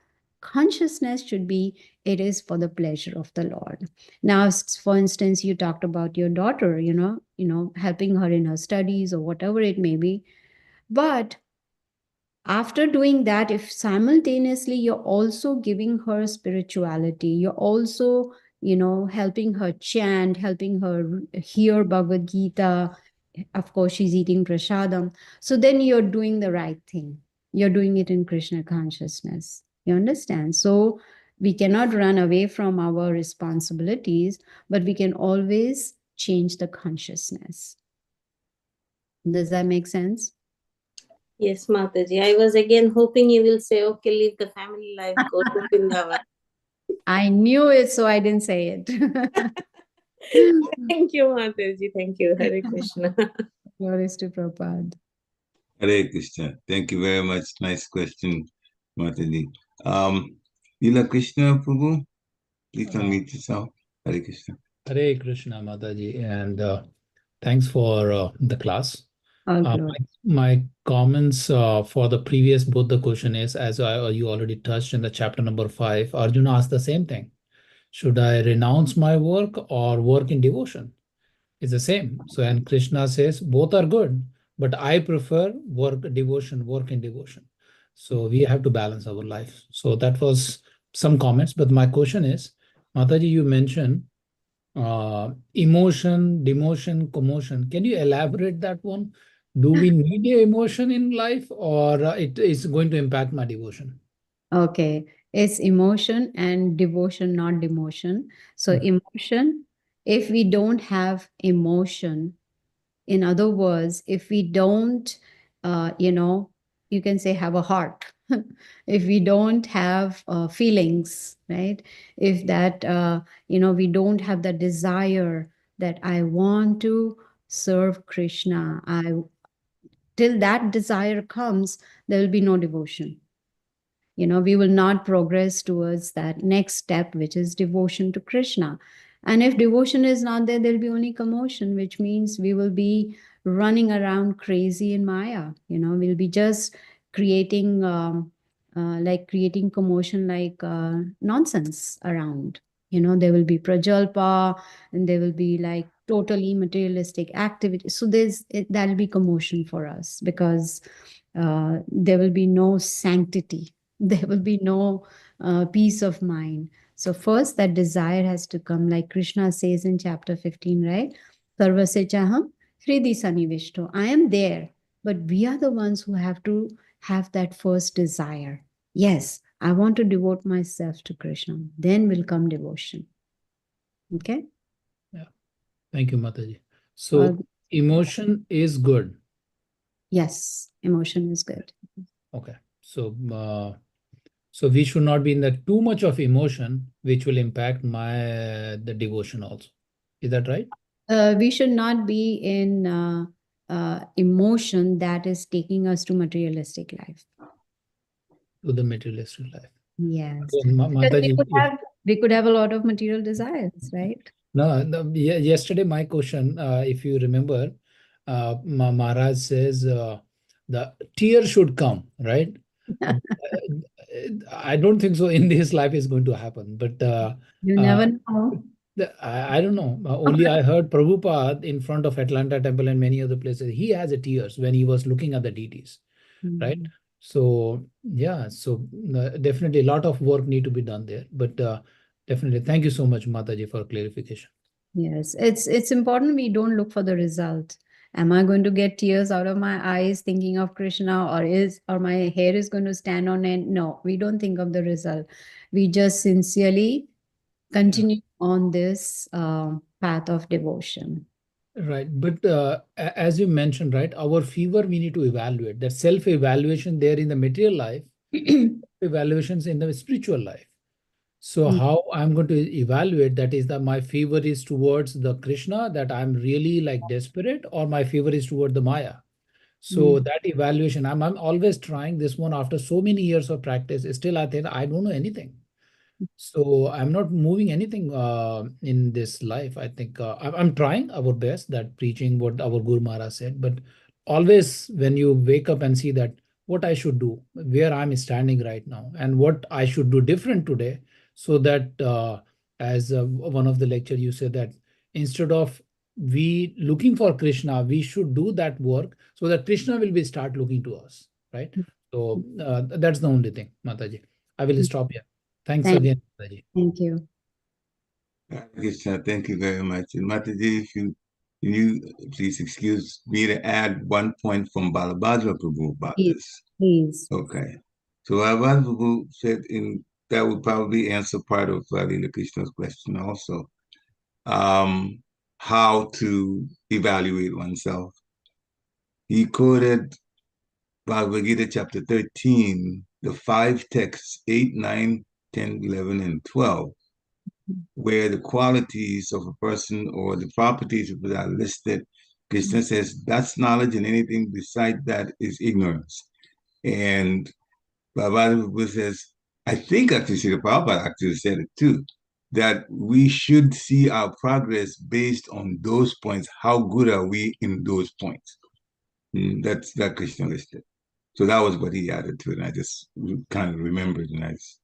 consciousness should be, it is for the pleasure of the Lord. Now, for instance, you talked about your daughter, helping her in her studies or whatever it may be, but after doing that, if simultaneously you're also giving her spirituality, you're also, helping her chant, helping her hear Bhagavad Gita, of course she's eating prasadam, so then you're doing the right thing, you're doing it in Krishna consciousness, you understand? So we cannot run away from our responsibilities, but we can always change the consciousness. Does that make sense? Yes, Mataji. I was again hoping you will say, okay, leave the family life, go to Vrindavan. I knew it, so I didn't say it. Thank you, Mataji. Thank you. Hare Krishna. Glories to Prabhupada. Hare Krishna. Thank you very much. Nice question, Mataji. Lila Krishna, Prabhu, please unmute yourself. Hare Krishna. Hare Krishna, Mataji, and thanks for the class. All My, glory. my comments for the previous Buddha question is, as you already touched in the chapter number 5, Arjuna asked the same thing. Should I renounce my work or work in devotion? It's the same. So, and Krishna says both are good, but I prefer work in devotion. So we have to balance our life. So that was some comments. But my question is, Mataji, you mentioned emotion, demotion, commotion. Can you elaborate that one? Do we need a emotion in life, or it is going to impact my devotion? Okay. It's emotion and devotion, not demotion. So, emotion, if we don't have emotion, in other words, if we don't, you can say have a heart, if we don't have feelings, right? If that, we don't have the desire that I want to serve Krishna, till that desire comes, there will be no devotion. We will not progress towards that next step, which is devotion to Krishna. And if devotion is not there, there'll be only commotion, which means we will be running around crazy in Maya. We'll be just creating creating commotion, like nonsense around. There will be prajalpa, and there will be like totally materialistic activity. So that'll be commotion for us, because there will be no sanctity, there will be no peace of mind. So first, that desire has to come, like Krishna says in chapter 15, right? Sarvasya chaham hridi sanivishto. I am there, but we are the ones who have to have that first desire. Yes, I want to devote myself to Krishna. Then will come devotion. Okay? Yeah. Thank you, Mataji. So emotion is good. Yes, emotion is good. Okay. So we should not be in the too much of emotion, which will impact the devotion also. Is that right? We should not be in emotion that is taking us to materialistic life. To the materialistic life. Yes. Again, Mataji, we could have a lot of material desires, right? No, yesterday my question, if you remember, Maharaj says the tear should come, right? I don't think so in this life is going to happen, but you never know. I don't know. Only I heard Prabhupada in front of Atlanta Temple and many other places. He has a tears when he was looking at the deities, right? So yeah, so definitely a lot of work need to be done there. But definitely, thank you so much, Mataji, for clarification. Yes, it's important we don't look for the result. Am I going to get tears out of my eyes thinking of Krishna, or my hair is going to stand on end? No, we don't think of the result. We just sincerely continue on this path of devotion. Right. But as you mentioned, right, our fever, we need to evaluate that self-evaluation there in the material life, evaluations in the spiritual life. So how I'm going to evaluate that is that my fever is towards the Krishna, that I'm really like desperate, or my fever is toward the Maya. So that evaluation, I'm always trying this one after so many years of practice. Still, I think I don't know anything. So I'm not moving anything in this life. I think I'm trying our best that preaching what our Guru Maharaj said, but always when you wake up and see that what I should do, where I'm standing right now, and what I should do different today, so that as one of the lecture you said that instead of we looking for Krishna, we should do that work so that Krishna will be start looking to us, right? So that's the only thing, Mataji. I will stop here. Thanks Thank, again, Mataji. thank you. Krishna, thank you very much. And Mataji, if you please excuse me to add one point from Balabhadra Prabhu about Please, this. please. Okay. So Balabhadra Prabhu said that would probably answer part of Leela Krishna's question also. How to evaluate oneself. He quoted Bhagavad Gita chapter 13, the 5 texts, 8, 9, 10, 11, and 12, where the qualities of a person or the properties of it are listed. Krishna says that's knowledge, and anything beside that is ignorance. And Bhagavad says, I think actually Srila Prabhupada actually said it too, that we should see our progress based on those points. How good are we in those points? That's that Krishna listed. So that was what he added to it. And I just kind of remembered, and I just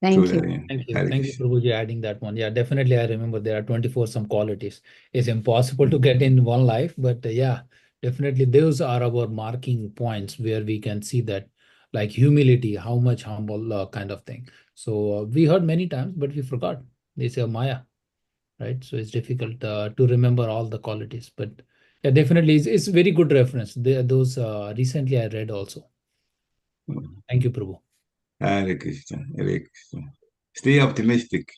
threw Thank you. that in. Thank you. Thank you, Prabhuji, adding that one. Yeah, definitely. I remember there are 24 some qualities. It's impossible to get in one life, but yeah, definitely those are our marking points where we can see that like humility, how much humble kind of thing. So we heard many times, but we forgot. They say Maya, right? So it's difficult to remember all the qualities. But yeah, definitely it's very good reference. Those recently I read also. Thank you, Prabhu. Hare Krishna, Hare Krishna. Stay optimistic.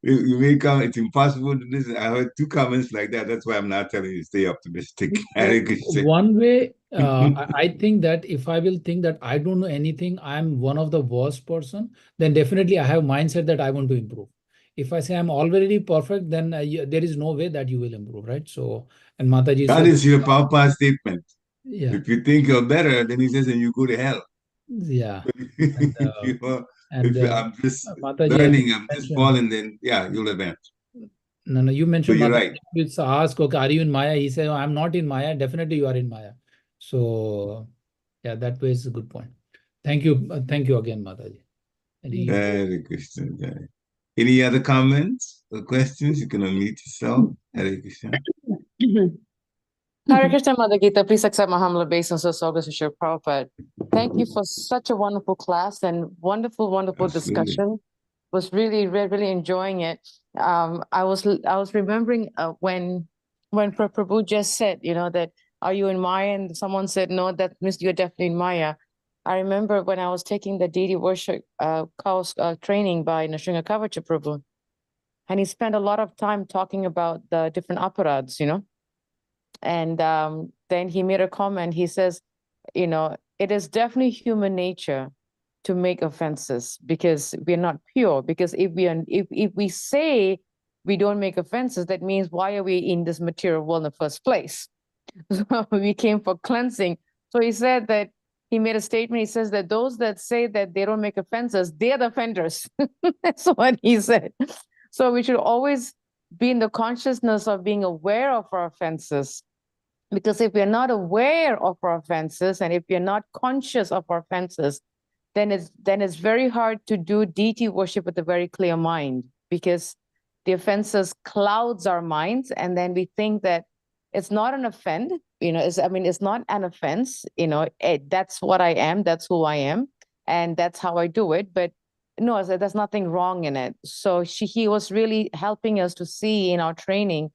You may come, it's impossible to listen. I heard 2 comments like that. That's why I'm not telling you stay optimistic. Hare Krishna. One way, I think that if I will think that I don't know anything, I'm one of the worst person, then definitely I have mindset that I want to improve. If I say I'm already perfect, then there is no way that you will improve, right? So, and Mataji That said, is your Prabhupada statement. yeah, If you think you're better, then he says, and you go to hell. yeah. And, if you and I'm just Mataji, I think learning, you I'm just mentioned, falling, then yeah, you'll advance. no, you So mentioned you're Mataji, right. it's ask, okay, are you in Maya? He said, oh, I'm not in Maya. Definitely you are in Maya. So, yeah, that was a good point. Thank you. Thank you again, Mataji. Hare Krishna. Any other comments or questions? You can unmute yourself. Hare Krishna. Hare Krishna, Mother Gita, please accept my humble obeisances, August Shri Prabhupada. Thank you for such a wonderful class and wonderful Absolutely. discussion. Was really enjoying it. I was remembering when Prabhu just said, that are you in Maya? And someone said, no, that means you're definitely in Maya. I remember when I was taking the deity worship course training by Nrsimha Kavacha Prabhu, and he spent a lot of time talking about the different aparads, and then he made a comment. He says, it is definitely human nature to make offenses because we're not pure. Because if we say we don't make offenses, that means why are we in this material world in the first place? So we came for cleansing. So he said that he made a statement. He says that those that say that they don't make offenses, they're the offenders. That's what he said. So we should always be in the consciousness of being aware of our offenses. Because if we're not aware of our offenses and if we're not conscious of our offenses, then it's very hard to do deity worship with a very clear mind, because the offenses clouds our minds, and then we think that it's not an offense, it's not an offense, that's what I am, that's who I am, and that's how I do it. But No, there's nothing wrong in it. So he was really helping us to see in our training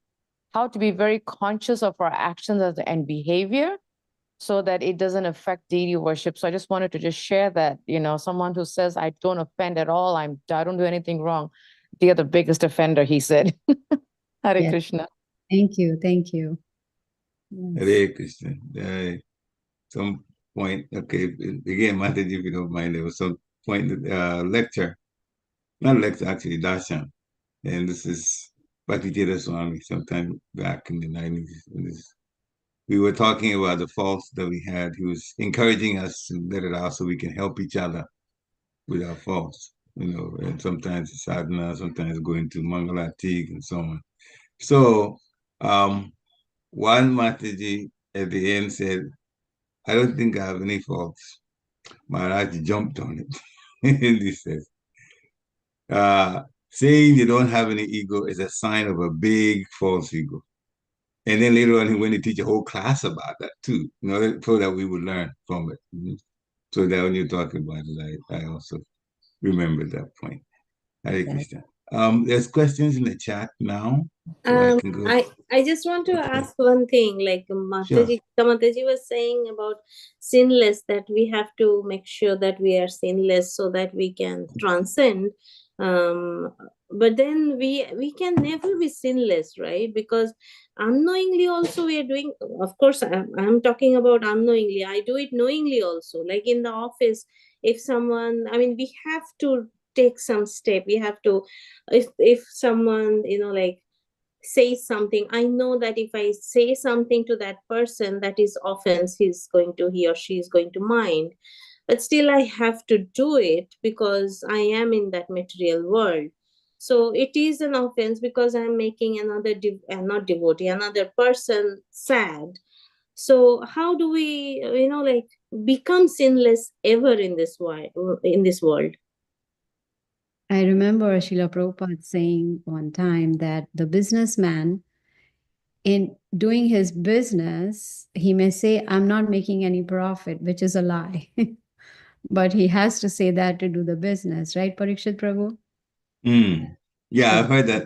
how to be very conscious of our actions and behavior so that it doesn't affect deity worship. So I just wanted to just share that, someone who says, I don't offend at all, I don't do anything wrong, they are the biggest offender, he said. Hare Yes. Krishna. Thank you. Thank you. Yes. Hare Krishna. Some point, okay, again, Mataji, if you don't mind, there was some point, lecture, not lecture, actually, darshan. And this is Bhakti Tirtha Swami sometime back in the 90s. We were talking about the faults that we had. He was encouraging us to let it out so we can help each other with our faults, and sometimes it's sadhana, sometimes going to Mangalatik and so on. So, one Mataji at the end said, I don't think I have any faults. Maharaj jumped on it. And he says, saying you don't have any ego is a sign of a big false ego. And then later on, he went to teach a whole class about that too, so that we would learn from it. So that when you're talking about it, I also remember that point. Hare Krishna. There's questions in the chat now, so I can go. I just want to ask one thing, like Sure. Mataji was saying about sinless, that we have to make sure that we are sinless so that we can transcend. But then we can never be sinless, right? Because unknowingly also we are doing, of course, I'm talking about unknowingly. I do it knowingly also. Like in the office, if someone, we have to take some step. We have to, if someone, like say something, I know that if I say something to that person that is offense, he or she is going to mind, but still I have to do it because I am in that material world. So it is an offense because I'm making another not devotee, another person sad. So how do we become sinless ever in this world? I remember Srila Prabhupada saying one time that the businessman, in doing his business, he may say, I'm not making any profit, which is a lie. But he has to say that to do the business, right, Parikshit Prabhu? Yeah, I've heard that.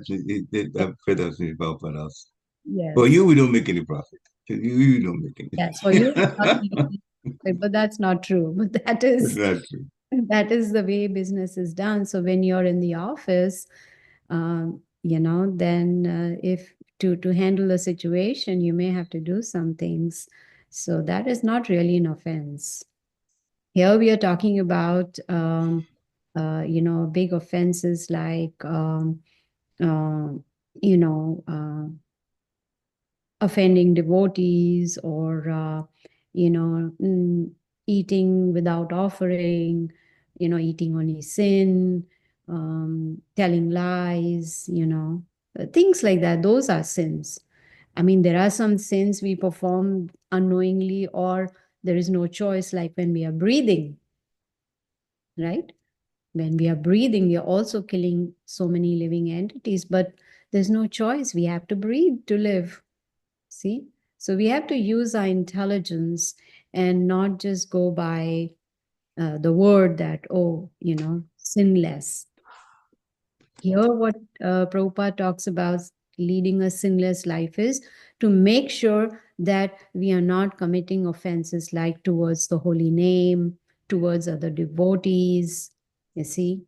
I've heard that from Prabhupada also. Yes. For you, we don't make any profit. You don't make any. Yes, for you, it's not making any profit, but that's not true. But that is the way business is done. So when you're in the office, then if to handle the situation, you may have to do some things. So that is not really an offense. Here we are talking about, big offenses like, offending devotees or, eating without offering, eating only sin, telling lies, things like that. Those are sins. There are some sins we perform unknowingly, or there is no choice, like when we are breathing, right? When we are breathing, we are also killing so many living entities, but there's no choice. We have to breathe to live. See? So we have to use our intelligence and not just go by the word that, sinless. Here, what Prabhupada talks about leading a sinless life is to make sure that we are not committing offenses like towards the holy name, towards other devotees, you see,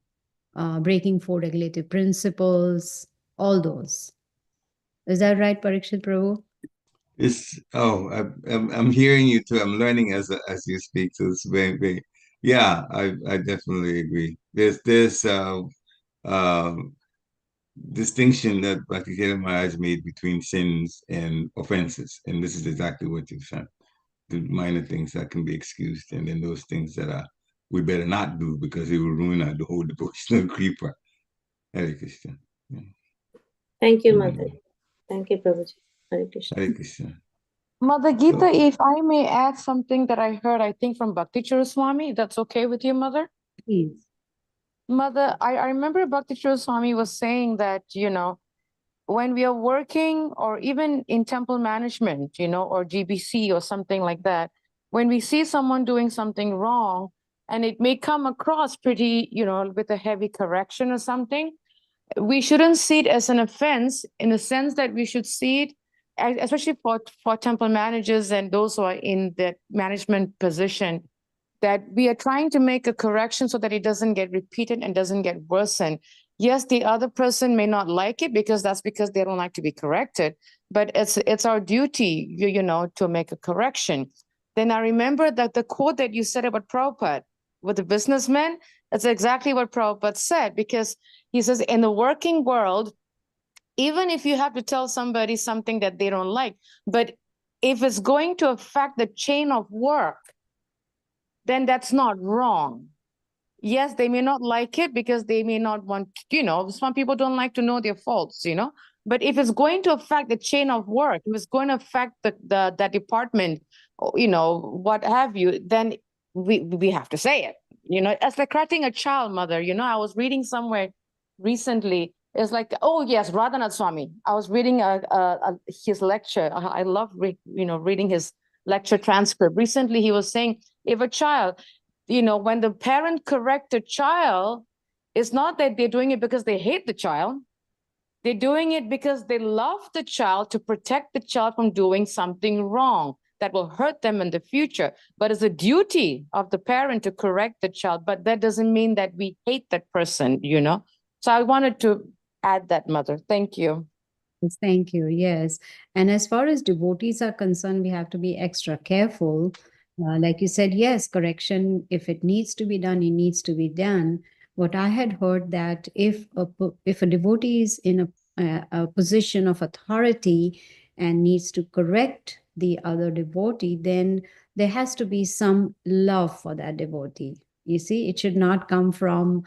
breaking four regulative principles, all those. Is that right, Parikshit Prabhu? I'm hearing you too. I'm learning as you speak. So it's very, yeah. I definitely agree. There's this distinction that Bhakti Maharaj made between sins and offenses, and this is exactly what you've said. The minor things that can be excused, and then those things that we better not do because it will ruin the whole devotional creeper. Hare Krishna. Yeah. Thank you, Mother. Thank you, Prabhuji. Hare Krishna. Hare Krishna. Mother Gita, if I may add something that I heard, I think from Bhakti Swami, that's okay with you, Mother? Please. Mother, I remember Bhakti Swami was saying that, when we are working or even in temple management, or GBC or something like that, when we see someone doing something wrong, and it may come across pretty, with a heavy correction or something, we shouldn't see it as an offense, in the sense that we should see it, especially for temple managers and those who are in the management position, that we are trying to make a correction so that it doesn't get repeated and doesn't get worsened. Yes, the other person may not like it because they don't like to be corrected, but it's our duty, to make a correction. Then I remember that the quote that you said about Prabhupada with the businessman, that's exactly what Prabhupada said, because he says, in the working world, even if you have to tell somebody something that they don't like, but if it's going to affect the chain of work, then that's not wrong. Yes, they may not like it because they may not want, some people don't like to know their faults, but if it's going to affect the chain of work, if it's going to affect the department, what have you, then we have to say it. It's like correcting a child, mother. I was reading somewhere recently, it's like, oh yes, Radhanath Swami. I was reading his lecture. I love reading his lecture transcript. Recently, he was saying, if a child, when the parent corrects a child, it's not that they're doing it because they hate the child. They're doing it because they love the child, to protect the child from doing something wrong that will hurt them in the future. But it's a duty of the parent to correct the child. But that doesn't mean that we hate that person, So I wanted to add that, mother. Thank you. Yes, thank you. Yes. And as far as devotees are concerned, we have to be extra careful. Like you said, yes, correction, if it needs to be done, it needs to be done. What I had heard that if a devotee is in a position of authority and needs to correct the other devotee, then there has to be some love for that devotee. You see, it should not come from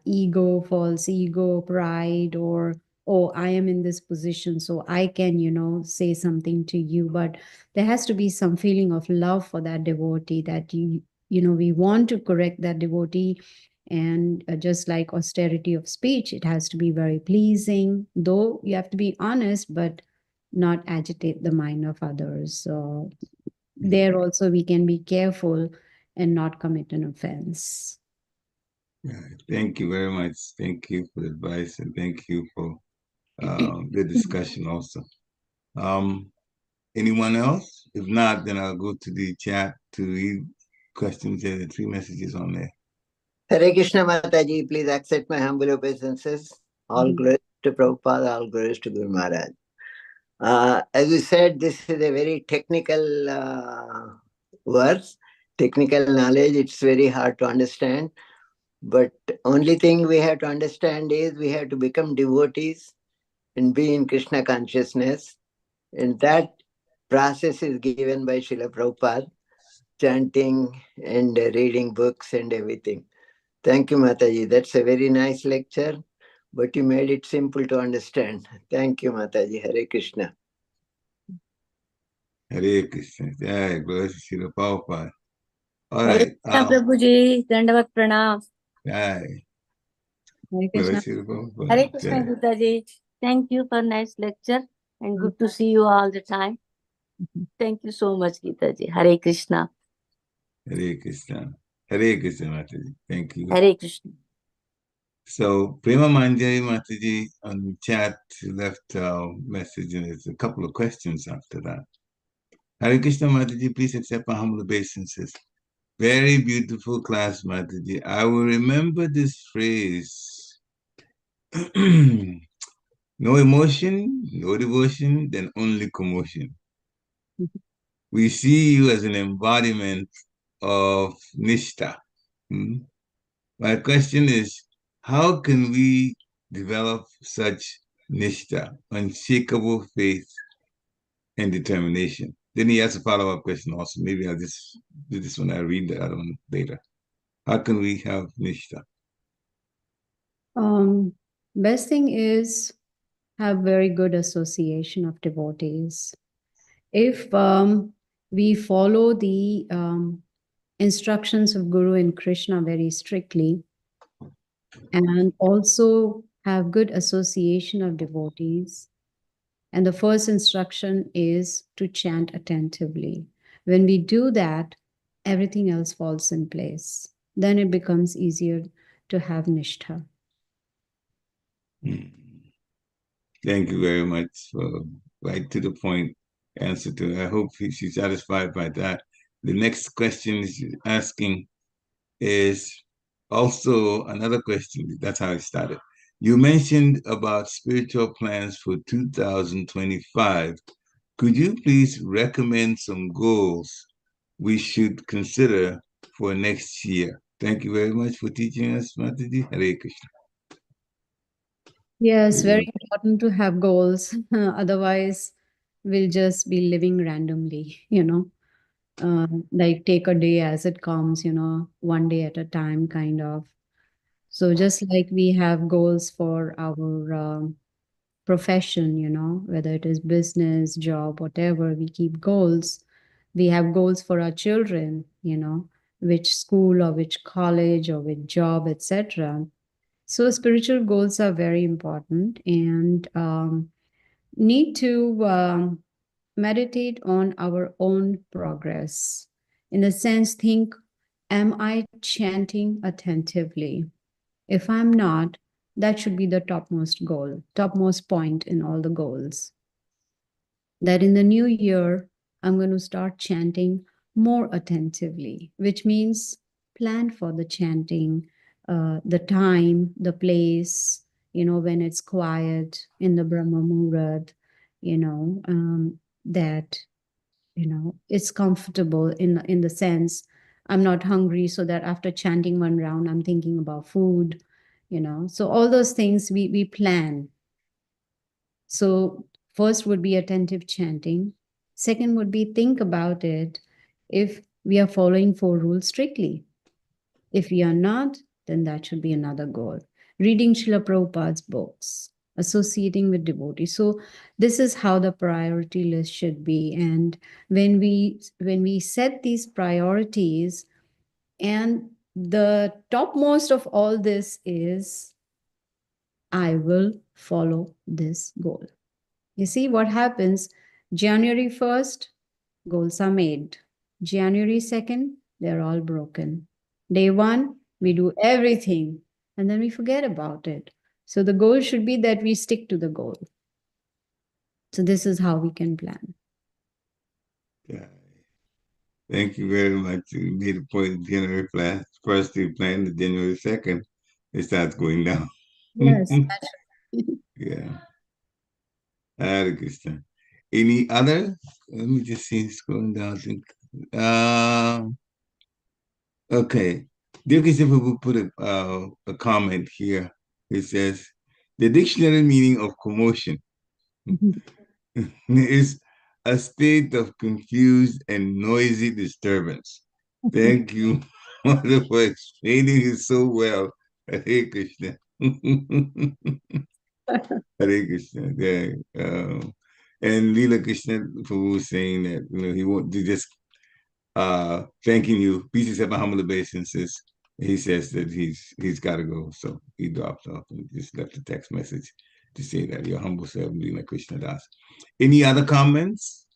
ego, false ego, pride, or oh, I am in this position, so I can, say something to you. But there has to be some feeling of love for that devotee, that we want to correct that devotee. And just like austerity of speech, it has to be very pleasing, though you have to be honest, but not agitate the mind of others. So there also we can be careful and not commit an offense. Yeah, thank you very much. Thank you for the advice, and thank you for the discussion also. Anyone else? If not, then I'll go to the chat to read questions. There are 3 messages on there. Hare Krishna Mataji, please accept my humble obeisances. All glories to Prabhupada, all glories to Guru Maharaj. As we said, this is a very technical verse, technical knowledge. It's very hard to understand. But only thing we have to understand is we have to become devotees and be in Krishna consciousness. And that process is given by Srila Prabhupada, chanting and reading books and everything. Thank you, Mataji. That's a very nice lecture, but you made it simple to understand. Thank you, Mataji. Hare Krishna. Hare Krishna. Yeah, glory to Srila Prabhupada. All Hare right. Krishna Prabhuji, Dandavat Pranam. Yeah. Hare Glory Krishna. to Srila Prabhupada. Hare Krishna Yeah. Gita ji. Thank you for nice lecture and good to see you all the time. Thank you so much, Gita ji. Hare Krishna. Hare Krishna. Hare Krishna, Mataji. Thank you. Hare Krishna. So, Prema Manjari Mataji on the chat left a message, and there's a couple of questions after that. Hare Krishna Mataji, please accept my humble obeisances. Very beautiful class, Mataji. I will remember this phrase. No emotion, no devotion, then only commotion. We see you as an embodiment of Nishta. My question is, how can we develop such Nishta, unshakable faith and determination? Then he has a follow-up question also. Maybe I'll just do this when I read the other one later. How can we have Nishta? Best thing is have very good association of devotees. If we follow the instructions of Guru and Krishna very strictly, and also have good association of devotees, and the first instruction is to chant attentively. When we do that, everything else falls in place. then it becomes easier to have nishtha. Thank you very much for right to the point answer to it. I hope she's satisfied by that. The next question she's asking is also another question. That's how it started. You mentioned about spiritual plans for 2025. Could you please recommend some goals we should consider for next year? Thank you very much for teaching us, Mataji. Hare Krishna. Yes, very important to have goals. Otherwise, we'll just be living randomly, like take a day as it comes, one day at a time, kind of. So just like we have goals for our profession, whether it is business, job, whatever, we keep goals. We have goals for our children, which school or which college or which job, etc. So spiritual goals are very important and need to meditate on our own progress. In a sense, think, am I chanting attentively? If I'm not, that should be the topmost goal, topmost point in all the goals. That in the new year, I'm going to start chanting more attentively, which means plan for the chanting, the time, the place, when it's quiet in the Brahma Muhurat, that, it's comfortable in the sense I'm not hungry, so that after chanting one round, I'm thinking about food, So all those things we plan. So first would be attentive chanting. Second would be think about it if we are following 4 rules strictly. If we are not, then that should be another goal. Reading Srila Prabhupada's books, associating with devotees. So this is how the priority list should be. And when we set these priorities, and the topmost of all this is, I will follow this goal. You see what happens? January 1st, goals are made. January 2nd, they're all broken. Day 1, we do everything and then we forget about it. So the goal should be that we stick to the goal. So this is how we can plan. Yeah. Thank you very much. You made a point of January 1st, you plan the January 2nd, it starts going down. Yes. Yeah. Hare Krishna. Any other? Let me just see, scrolling down. Okay. Devi Prabhu put a comment here. It says, the dictionary meaning of commotion is a state of confused and noisy disturbance. Thank you, Mother, for explaining it so well. Hare Krishna. Hare Krishna. Yeah. And Leela Krishna Prabhu was saying that he won't do just thanking you. Peace accept my humble obeisances. He says that he's got to go, so he dropped off and just left a text message to say that your humble servant, Leela Krishna Das. Any other comments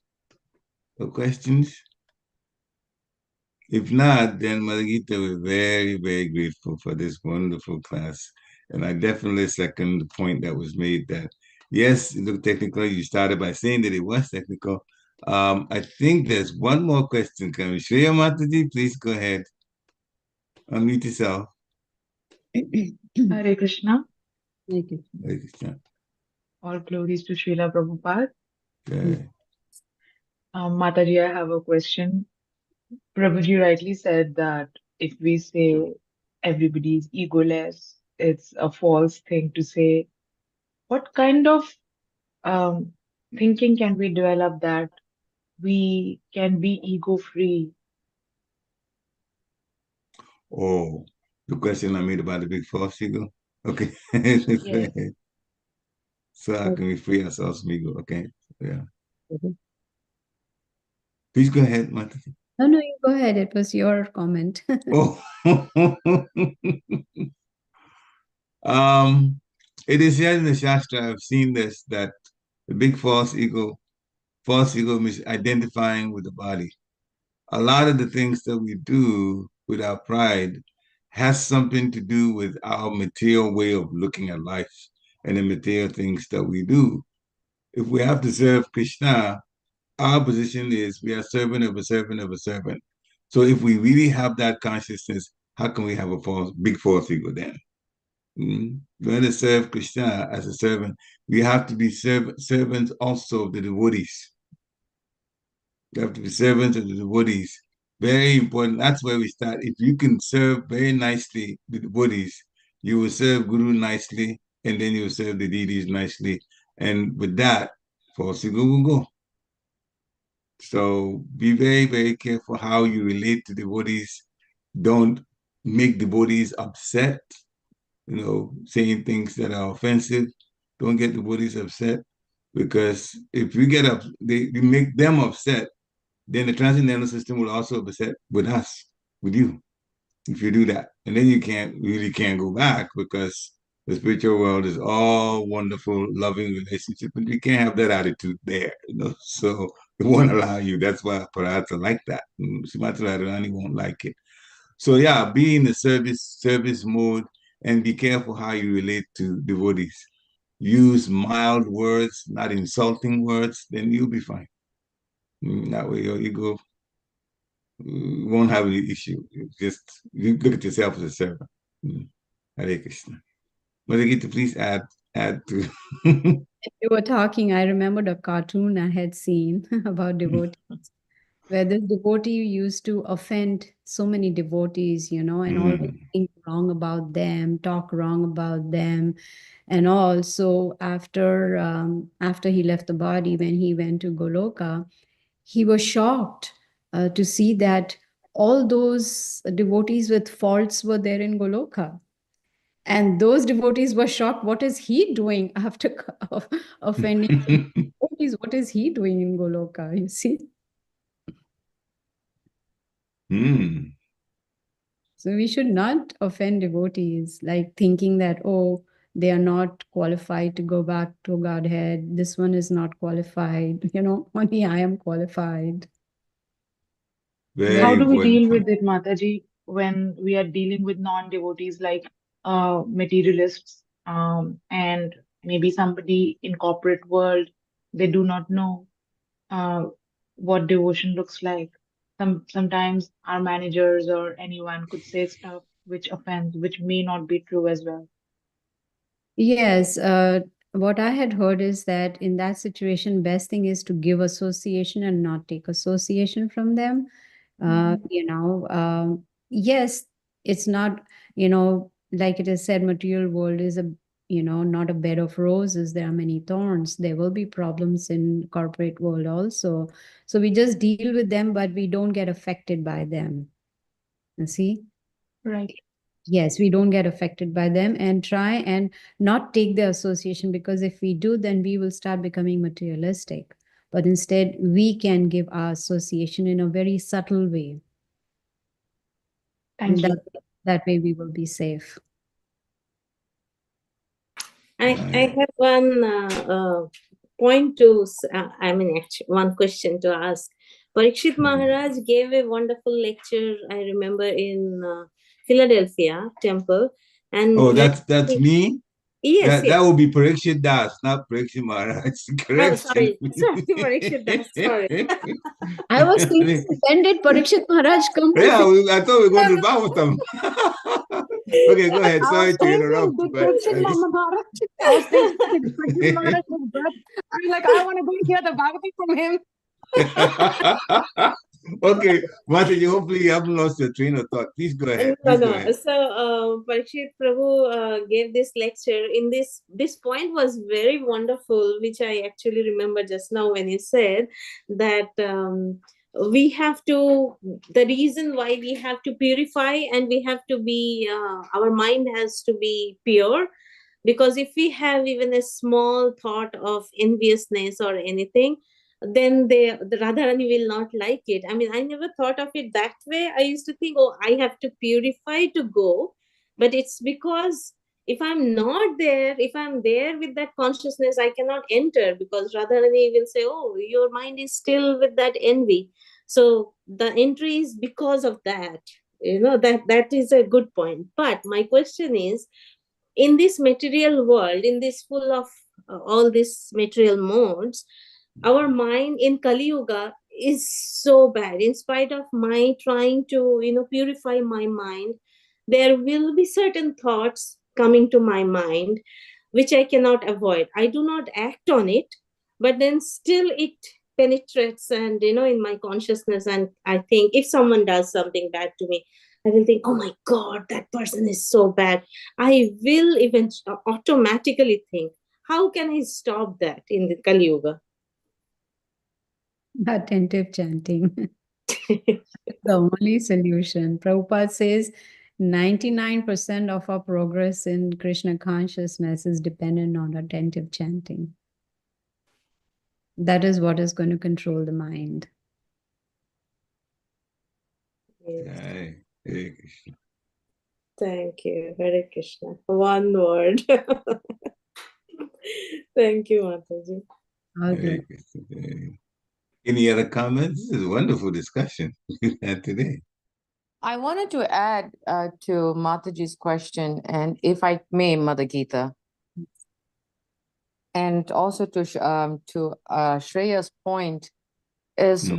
or questions? If not, then Mother Gita, we're very, very grateful for this wonderful class. And I definitely second the point that was made that, yes, it looked technical. You started by saying that it was technical. I think there's one more question coming. Shreya Mataji, please go ahead. Unmute yourself. Hare Krishna. Thank you. Hare Krishna. All glories to Srila Prabhupada. Okay. Mataji, I have a question. Prabhuji rightly said that if we say everybody is egoless, it's a false thing to say. What kind of um, thinking can we develop that we can be ego-free? Oh, the question I made about the big false ego? Okay. Yes. So how can we free ourselves from ego? Okay. Yeah. Mhm. Please go ahead, Mataji. No, you go ahead. It was your comment. Oh. It is said in the Shastra, I've seen this, that the big false ego means identifying with the body. A lot of the things that we do with our pride has something to do with our material way of looking at life and the material things that we do. If we have to serve Krishna, our position is we are servant of a servant of a servant. So if we really have that consciousness, how can we have a big false ego then? We want to serve Krishna as a servant. We have to be servants also of the devotees. You have to be servants of the devotees. Very important. That's where we start. If you can serve very nicely the devotees, you will serve Guru nicely, and then you will serve the deities nicely. And with that, false ego will go. So be very, very careful how you relate to devotees. Don't make devotees upset, saying things that are offensive. Don't get devotees upset, because if you get up, you make them upset, then the transcendental system will also be upset with us, with you, if you do that. And then you really can't go back, because the spiritual world is all wonderful, loving relationship, but you can't have that attitude there, So it won't allow you. That's why Parata like that. Sumatra Radharani won't like it. So yeah, be in the service mode, and be careful how you relate to devotees. Use mild words, not insulting words, then you'll be fine. That way your ego won't have any issue. You look at yourself as a servant. Hare Krishna. Mother Gita, please add to. You were talking, I remembered a cartoon I had seen about devotees, where this devotee used to offend so many devotees, and always think wrong about them, talk wrong about them, and all. So after he left the body, when he went to Goloka, he was shocked to see that all those devotees with faults were there in Goloka. And those devotees were shocked. What is he doing after offending devotees? What is he doing in Goloka? You see? So we should not offend devotees, like thinking that, oh, they are not qualified to go back to Godhead. This one is not qualified. Only I am qualified. How do we deal point. with it, Mataji, when we are dealing with non-devotees like materialists, and maybe somebody in corporate world, they do not know uh, what devotion looks like. Sometimes our managers or anyone could say stuff which offends, which may not be true as well. Yes, what I had heard is that in that situation, best thing is to give association and not take association from them. Yes, it's not, like it is said, material world is not a bed of roses. There are many thorns. There will be problems in corporate world also. So we just deal with them, but we don't get affected by them. You see? Right. Yes, we don't get affected by them, and try and not take the association, because if we do, then we will start becoming materialistic. But instead, we can give our association in a very subtle way. Thank you. That way we will be safe. I have one point to, actually, one question to ask. Parikshit Maharaj gave a wonderful lecture, I remember, in Philadelphia temple. And that's me? Yes, that will be Parikshit Das, not Parikshit Maharaj. Correction. Sorry, Parikshit Das, sorry. I was thinking, when did Parikshit Maharaj come? Yeah, I thought we were going to Bhagavatam. Okay, go ahead. Sorry to interrupt. I was thinking, Parikshit Maharaj was good. I'm like, I want to go hear the Bhagavatam from him. Okay, Mataji, hopefully you haven't lost your train of thought. Please go ahead. Go ahead. So, Parikshit Prabhu gave this lecture. In this point was very wonderful, which I actually remember just now when he said that we have to, the reason why we have to purify and we have to be, our mind has to be pure. Because if we have even a small thought of enviousness or anything, then the Radharani will not like it. I mean, I never thought of it that way. I used to think, oh, I have to purify to go. But it's because if I'm not there, if I'm there with that consciousness, I cannot enter, because Radharani will say, oh, your mind is still with that envy. So the entry is because of that. That is a good point. But my question is, in this material world, in this full of all these material modes, our mind in Kali Yuga is so bad. In spite of my trying to, purify my mind, there will be certain thoughts coming to my mind which I cannot avoid. I do not act on it, but then still it penetrates and, in my consciousness. And I think if someone does something bad to me, I will think, oh my God, that person is so bad. I will even automatically think, how can I stop that in the Kali Yuga? Attentive chanting. The only solution. Prabhupada says 99% of our progress in Krishna consciousness is dependent on attentive chanting. That is what is going to control the mind. Yes. Jai. Hare Krishna. Thank you. Hare Krishna. One word. Thank you, Mataji. All Hare good. Krishna. Jai. Any other comments? This is a wonderful discussion we had today. I wanted to add to Mataji's question, and if I may, Mother Gita, and also to Shreya's point, is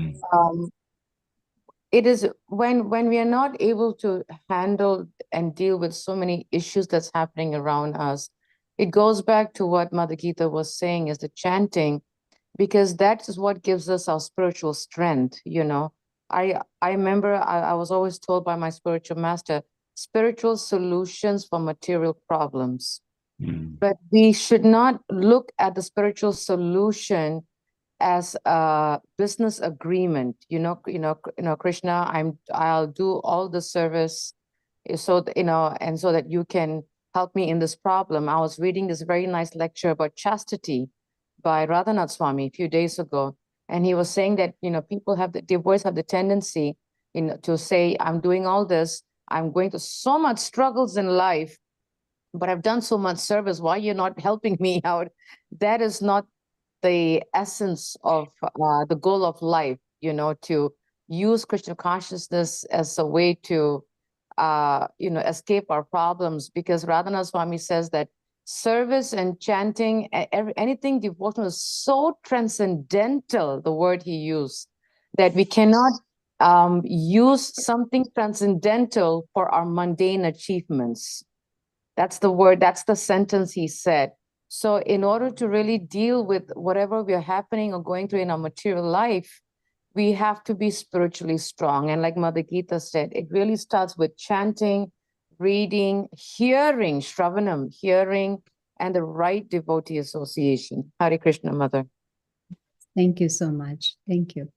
it is when we are not able to handle and deal with so many issues that's happening around us, it goes back to what Mother Gita was saying, is the chanting, because that is what gives us our spiritual strength. I remember I was always told by my spiritual master, spiritual solutions for material problems. But we should not look at the spiritual solution as a business agreement. Krishna, I'll do all the service so and so that you can help me in this problem. I was reading this very nice lecture about chastity by Radhanath Swami a few days ago, and he was saying that people devotees have the tendency to say, I'm doing all this, I'm going through so much struggles in life, but I've done so much service, why you're not helping me out? That is not the essence of the goal of life, to use Krishna consciousness as a way to escape our problems, because Radhanath Swami says that service and chanting, anything devotional is so transcendental, the word he used, that we cannot use something transcendental for our mundane achievements. That's the word, that's the sentence he said. So in order to really deal with whatever we are happening or going through in our material life, we have to be spiritually strong. And like Mother Gita said, it really starts with chanting, reading, hearing, Shravanam, hearing, and the right devotee association. Hare Krishna, Mother. Thank you so much. Thank you.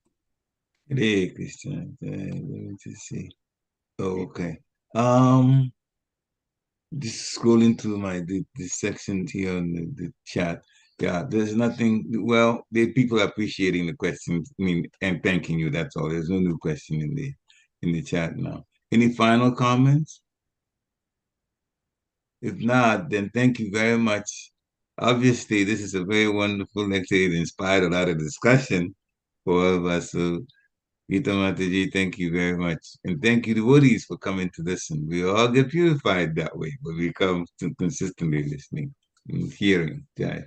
Hare Krishna. Let me just see. Oh, okay. Just scrolling through the section here on the chat. Yeah, there's nothing. Well, the people are appreciating the questions. And thanking you. That's all. There's no new question in the chat now. Any final comments? If not, then thank you very much. Obviously, this is a very wonderful lecture. It inspired a lot of discussion for all of us. So, Gita Mataji, thank you very much. And thank you, devotees, for coming to listen. We all get purified that way, but we come to consistently listening and hearing. Jai.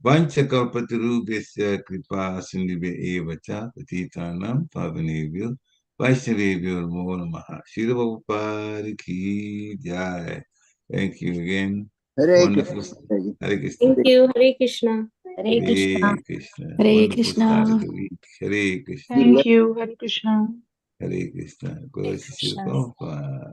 Vanchakalpatarubhyasya kripa sindhubhya eva cha patitanam pavanebhyo Vaishnavebhyo namo namaha. Srila Prabhupada ki jai. Thank you again. Hare Wonderful. Krishna. Hare Krishna. Thank you. Hare Krishna. Hare Krishna. Hare Krishna. Hare Wonderful start of Krishna. the week. Hare Krishna. Thank you. Hare Krishna. Hare Krishna. Hare Glory to Srila Krishna. Prabhupada.